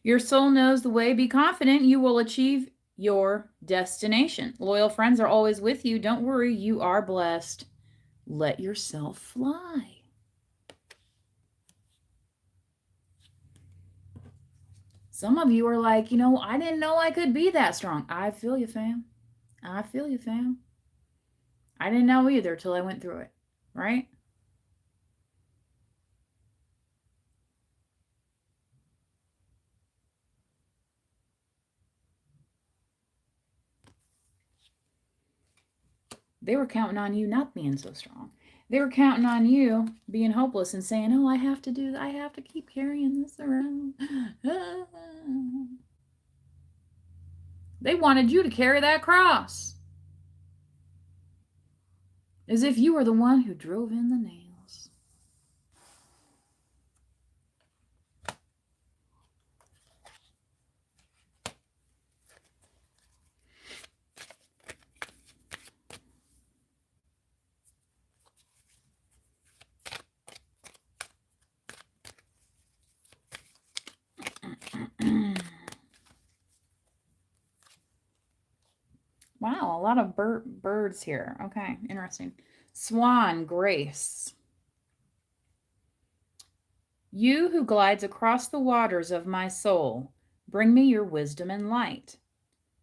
Your soul knows the way. Be confident you will achieve your destination. Loyal friends are always with you. Don't worry, you are blessed. Let yourself fly. Some of you are like, I didn't know I could be that strong. I feel you, fam. I feel you, fam. I didn't know either till I went through it, right? They were counting on you not being so strong. They were counting on you being hopeless and saying, oh, I have to keep carrying this around. They wanted you to carry that cross. As if you were the one who drove in the nails. Wow, a lot of birds here. Okay, interesting. Swan, Grace. You who glides across the waters of my soul, bring me your wisdom and light.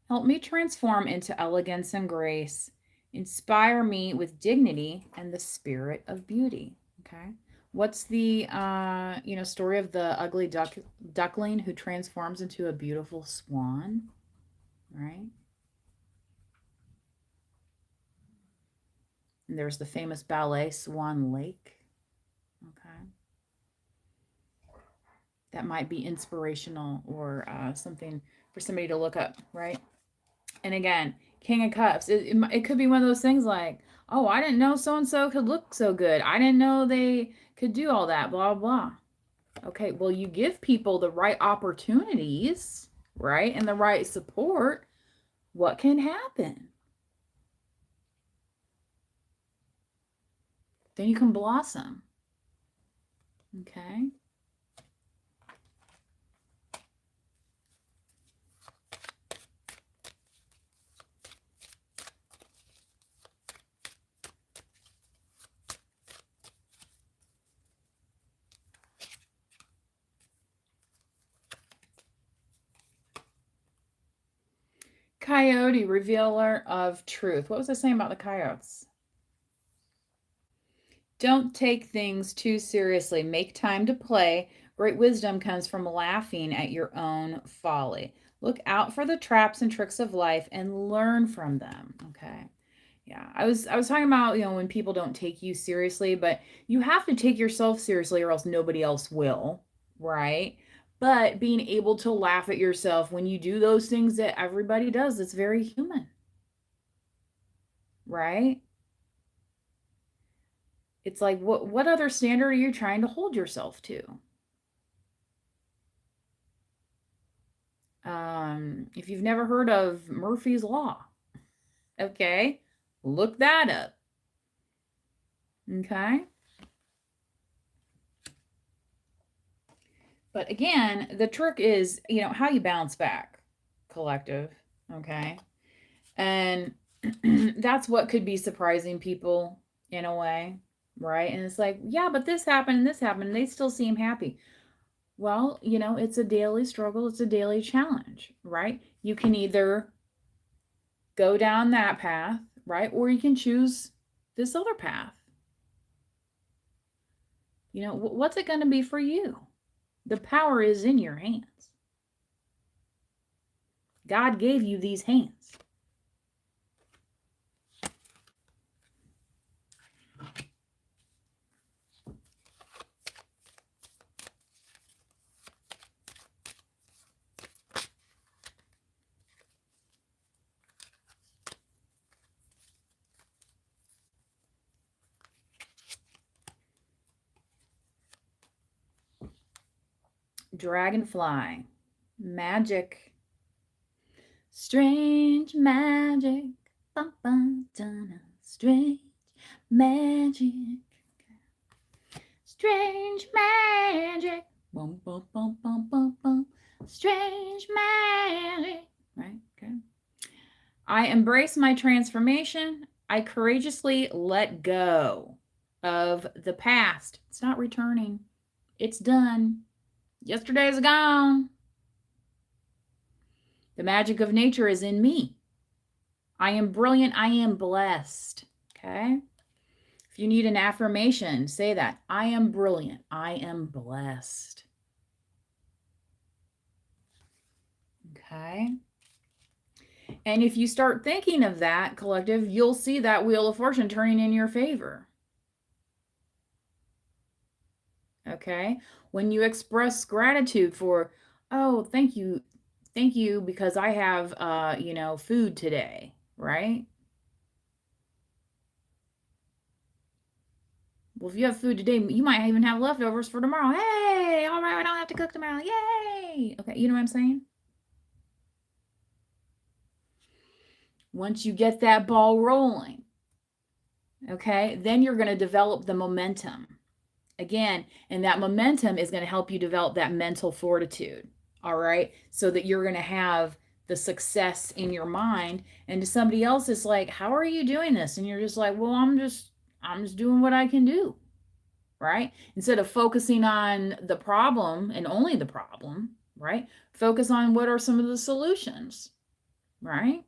Help me transform into elegance and grace. Inspire me with dignity and the spirit of beauty. Okay. What's the story of the ugly duckling who transforms into a beautiful swan, right? And there's the famous ballet Swan Lake. Okay. That might be inspirational or something for somebody to look up, right? And again, King of Cups. It could be one of those things like, oh, I didn't know so and so could look so good. I didn't know they could do all that, blah, blah. Okay, well, you give people the right opportunities, right? And the right support. What can happen? Then you can blossom. Okay. Coyote, revealer of truth. What was I saying about the coyotes? Don't take things too seriously. Make time to play. Great wisdom comes from laughing at your own folly. Look out for the traps and tricks of life and learn from them. Okay. Yeah. I was talking about, when people don't take you seriously, but you have to take yourself seriously or else nobody else will, right? But being able to laugh at yourself when you do those things that everybody does, it's very human, right? It's like what other standard are you trying to hold yourself to? If you've never heard of Murphy's Law, okay, look that up. Okay. But again, the trick is, how you bounce back, collective. Okay. And that's what could be surprising people in a way, right? And it's like, yeah, but this happened and this happened, and they still seem happy. Well, it's a daily struggle, it's a daily challenge, right? You can either go down that path, right? Or you can choose this other path. What's it going to be for you? The power is in your hands. God gave you these hands. Dragonfly. Magic. Strange magic. Bum, bum, dun, strange magic. Strange magic. Bum, bum, bum, bum, bum, bum. Strange magic. Right? Okay. I embrace my transformation. I courageously let go of the past. It's not returning. It's done. Yesterday's gone. The magic of nature is in me. I am brilliant. I am blessed. Okay. If you need an affirmation, say that. I am brilliant. I am blessed. Okay. And if you start thinking of that, collective, you'll see that wheel of fortune turning in your favor. Okay. When you express gratitude for, oh, thank you. Thank you because I have, food today, right? Well, if you have food today, you might even have leftovers for tomorrow. Hey, all right, I don't have to cook tomorrow. Yay. Okay, you know what I'm saying? Once you get that ball rolling, okay, then you're going to develop the momentum. Again, and that momentum is going to help you develop that mental fortitude. All right, so that you're going to have the success in your mind. And to somebody else, it's like, how are you doing this? And you're just like, well, I'm just doing what I can do. Right? Instead of focusing on the problem and only the problem, right? Focus on what are some of the solutions, right?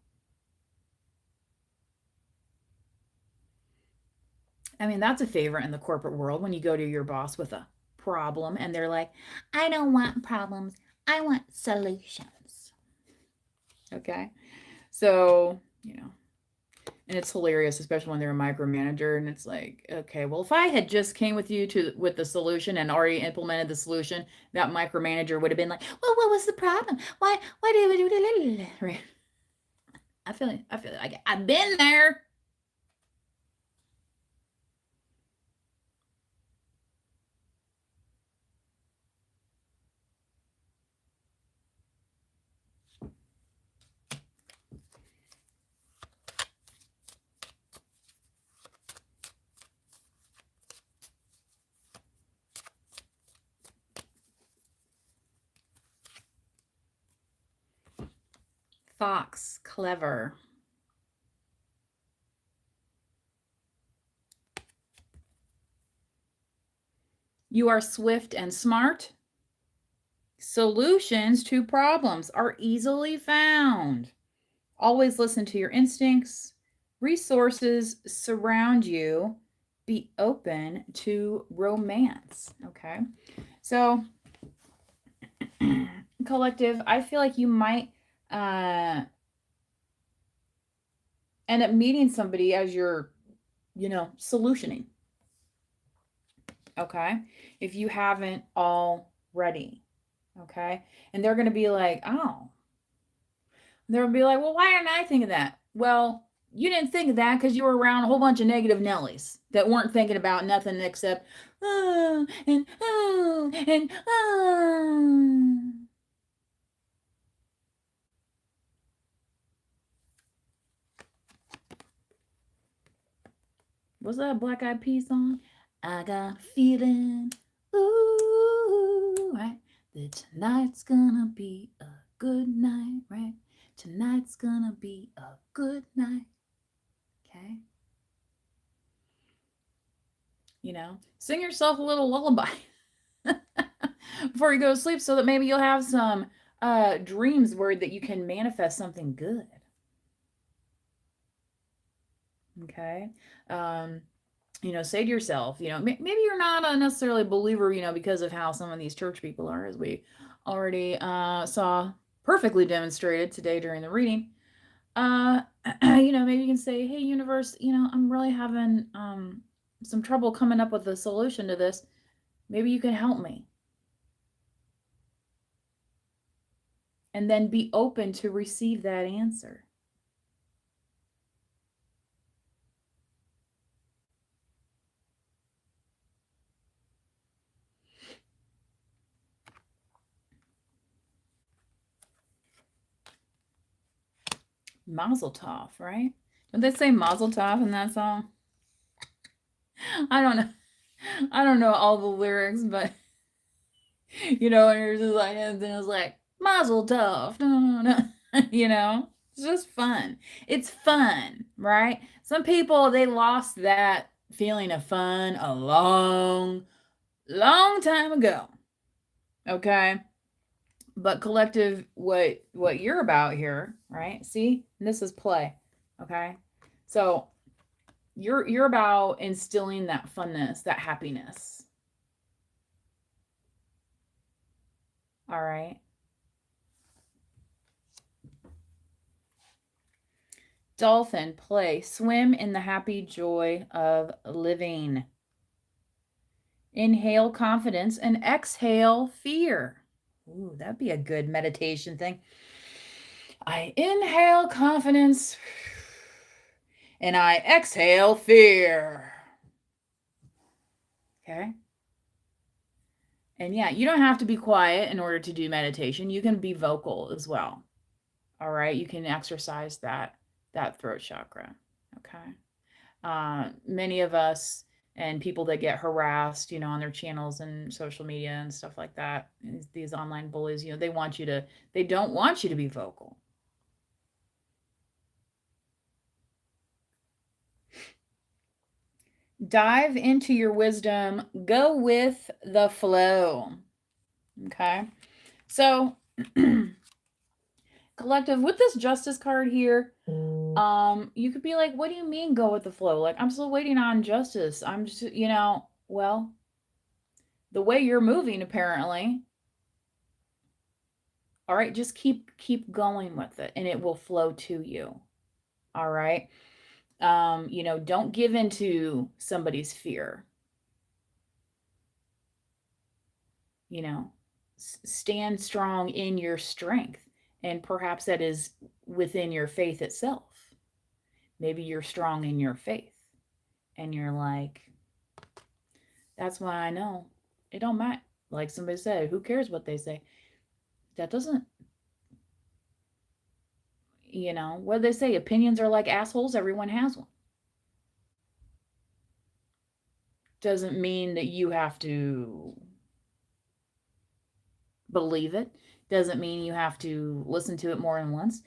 I mean, that's a favorite in the corporate world when you go to your boss with a problem and they're like, I don't want problems, I want solutions. Okay. So, and it's hilarious, especially when they're a micromanager and it's like, okay, well, if I had just came with you with the solution and already implemented the solution, that micromanager would have been like, well, what was the problem? Why did we do that? Right. I feel like I've been there. Fox, clever. You are swift and smart. Solutions to problems are easily found. Always listen to your instincts. Resources surround you. Be open to romance. Okay. So, collective, I feel like you might uh, end up meeting somebody as you're, solutioning. Okay. If you haven't already. Okay. And they're going to be like, oh, they'll be like, well, why didn't I think of that? Well, you didn't think of that because you were around a whole bunch of negative Nellies that weren't thinking about nothing except, oh, and oh, and oh. What's that Black Eyed Peas song? I got a feeling, ooh, right, that tonight's gonna be a good night, right? Tonight's gonna be a good night, okay? Sing yourself a little lullaby before you go to sleep so that maybe you'll have some dreams where that you can manifest something good. Okay. Say to yourself, maybe you're not a necessarily a believer, because of how some of these church people are, as we already saw perfectly demonstrated today during the reading. Maybe you can say, hey, universe, I'm really having some trouble coming up with a solution to this. Maybe you can help me. And then be open to receive that answer. Mazel tov, right? Don't they say Mazel tov in that song? I don't know. I don't know all the lyrics, but and you're just like, and then it's like Mazel tov, no. It's just fun. It's fun, right? Some people they lost that feeling of fun a long, long time ago. Okay, but collective, what you're about here, right? See, this is play. Okay, so you're about instilling that funness, that happiness. All right. Dolphin, play, swim in the happy joy of living. Inhale confidence and exhale fear. Ooh, that'd be a good meditation thing. I inhale confidence and I exhale fear. Okay. And yeah, you don't have to be quiet in order to do meditation. You can be vocal as well. All right. You can exercise that throat chakra. Okay. Many of us and people that get harassed, on their channels and social media and stuff like that, these online bullies, they don't want you to be vocal. Dive into your wisdom, go with the flow. Okay. So, collective, with this justice card here, you could be like, what do you mean go with the flow? Like, I'm still waiting on justice. I'm just, well, the way you're moving apparently, all right, just keep going with it and it will flow to you. All right. Don't give into somebody's fear. Stand strong in your strength, and perhaps that is within your faith itself. Maybe you're strong in your faith and you're like, that's why I know it don't matter. Like somebody said, who cares what they say? That doesn't, what do they say? Opinions are like assholes. Everyone has one. Doesn't mean that you have to believe it. Doesn't mean you have to listen to it more than once.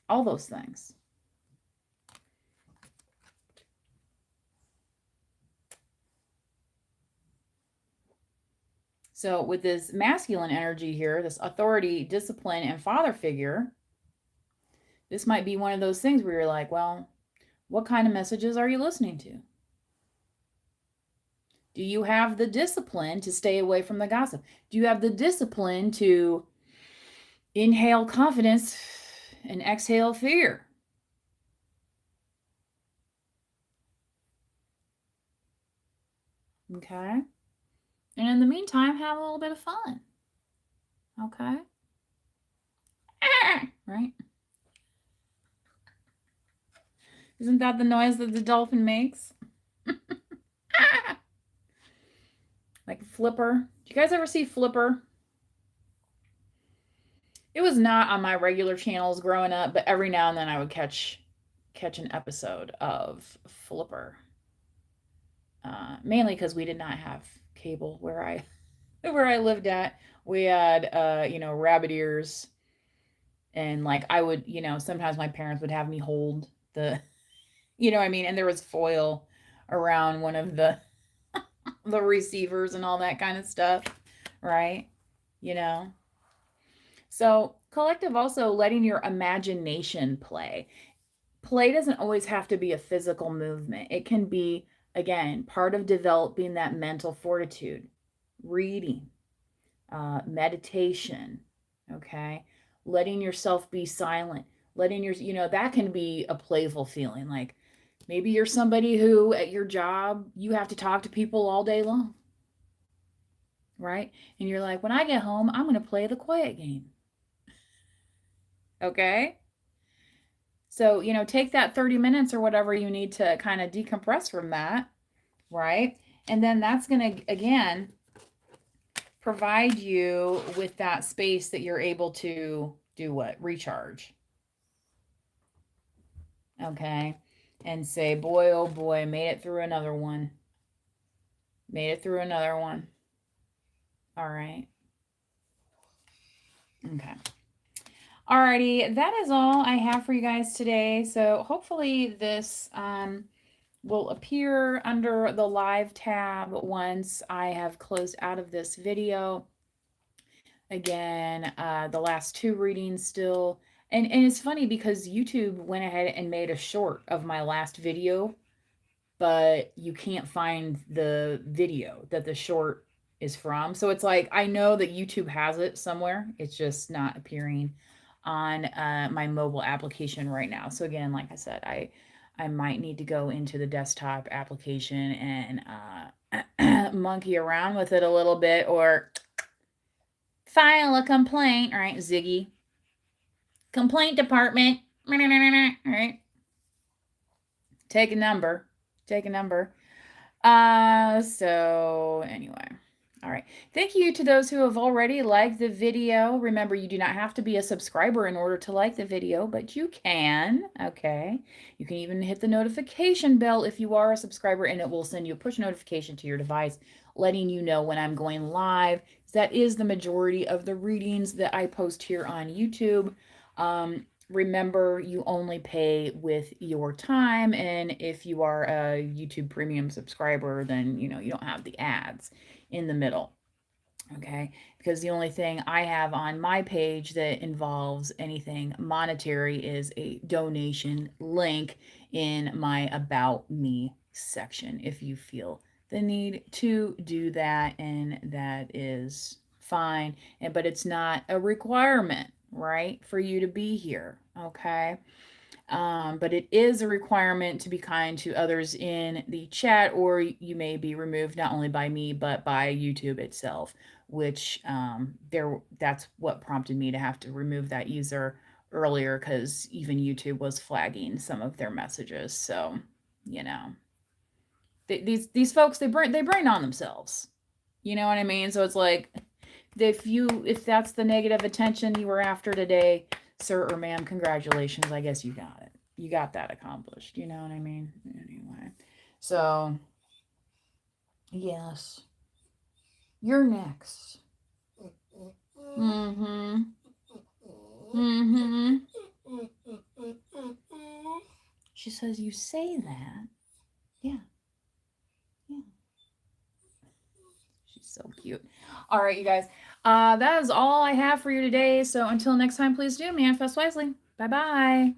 All those things. So with this masculine energy here, this authority, discipline, and father figure, this might be one of those things where you're like, well, what kind of messages are you listening to? Do you have the discipline to stay away from the gossip? Do you have the discipline to, Inhale confidence and exhale fear. Okay? And in the meantime, have a little bit of fun. Okay? Right? Isn't that the noise that the dolphin makes? Like Flipper. Do you guys ever see Flipper? It was not on my regular channels growing up, but every now and then I would catch an episode of Flipper. Mainly because we did not have cable where I lived at. We had rabbit ears, and like I would, sometimes my parents would have me hold the and there was foil around one of the the receivers and all that kind of stuff, right? You know. So, collective also letting your imagination play. Play doesn't always have to be a physical movement. It can be, again, part of developing that mental fortitude, reading, meditation, okay? Letting yourself be silent, that can be a playful feeling. Like maybe you're somebody who at your job, you have to talk to people all day long, right? And you're like, when I get home, I'm going to play the quiet game. Okay? So, take that 30 minutes or whatever you need to kind of decompress from that, right? And then that's going to, again, provide you with that space that you're able to do what? Recharge. Okay? And say, boy, oh boy, made it through another one. Made it through another one. All right. Okay. Alrighty, that is all I have for you guys today. So hopefully this will appear under the live tab once I have closed out of this video. Again, the last 2 readings still, and it's funny because YouTube went ahead and made a short of my last video, but you can't find the video that the short is from. So it's like, I know that YouTube has it somewhere. It's just not appearing on my mobile application right now. So again, like I said, I might need to go into the desktop application and monkey around with it a little bit, or file a complaint. All right, Ziggy. Complaint department. All right. Take a number. So anyway. All right. Thank you to those who have already liked the video. Remember, you do not have to be a subscriber in order to like the video, but you can. Okay. You can even hit the notification bell if you are a subscriber, and it will send you a push notification to your device letting you know when I'm going live. That is the majority of the readings that I post here on YouTube. Remember, you only pay with your time, and if you are a YouTube Premium subscriber, then you don't have the ads in the middle. Okay, because the only thing I have on my page that involves anything monetary is a donation link in my About Me section if you feel the need to do that, and that is fine. But it's not a requirement, right, for you to be here. Okay. But it is a requirement to be kind to others in the chat, or you may be removed not only by me but by YouTube itself, which that's what prompted me to have to remove that user earlier, because even YouTube was flagging some of their messages. So these folks, they bring on themselves. You know what I mean? So it's like, if that's the negative attention you were after today, sir or ma'am, congratulations. I guess you got it. You got that accomplished. You know what I mean? Anyway. So, yes. You're next. Mm-hmm. Mm-hmm. She says, you say that. Yeah. Yeah. She's so cute. All right, you guys. That is all I have for you today. So until next time, please do manifest wisely. Bye-bye.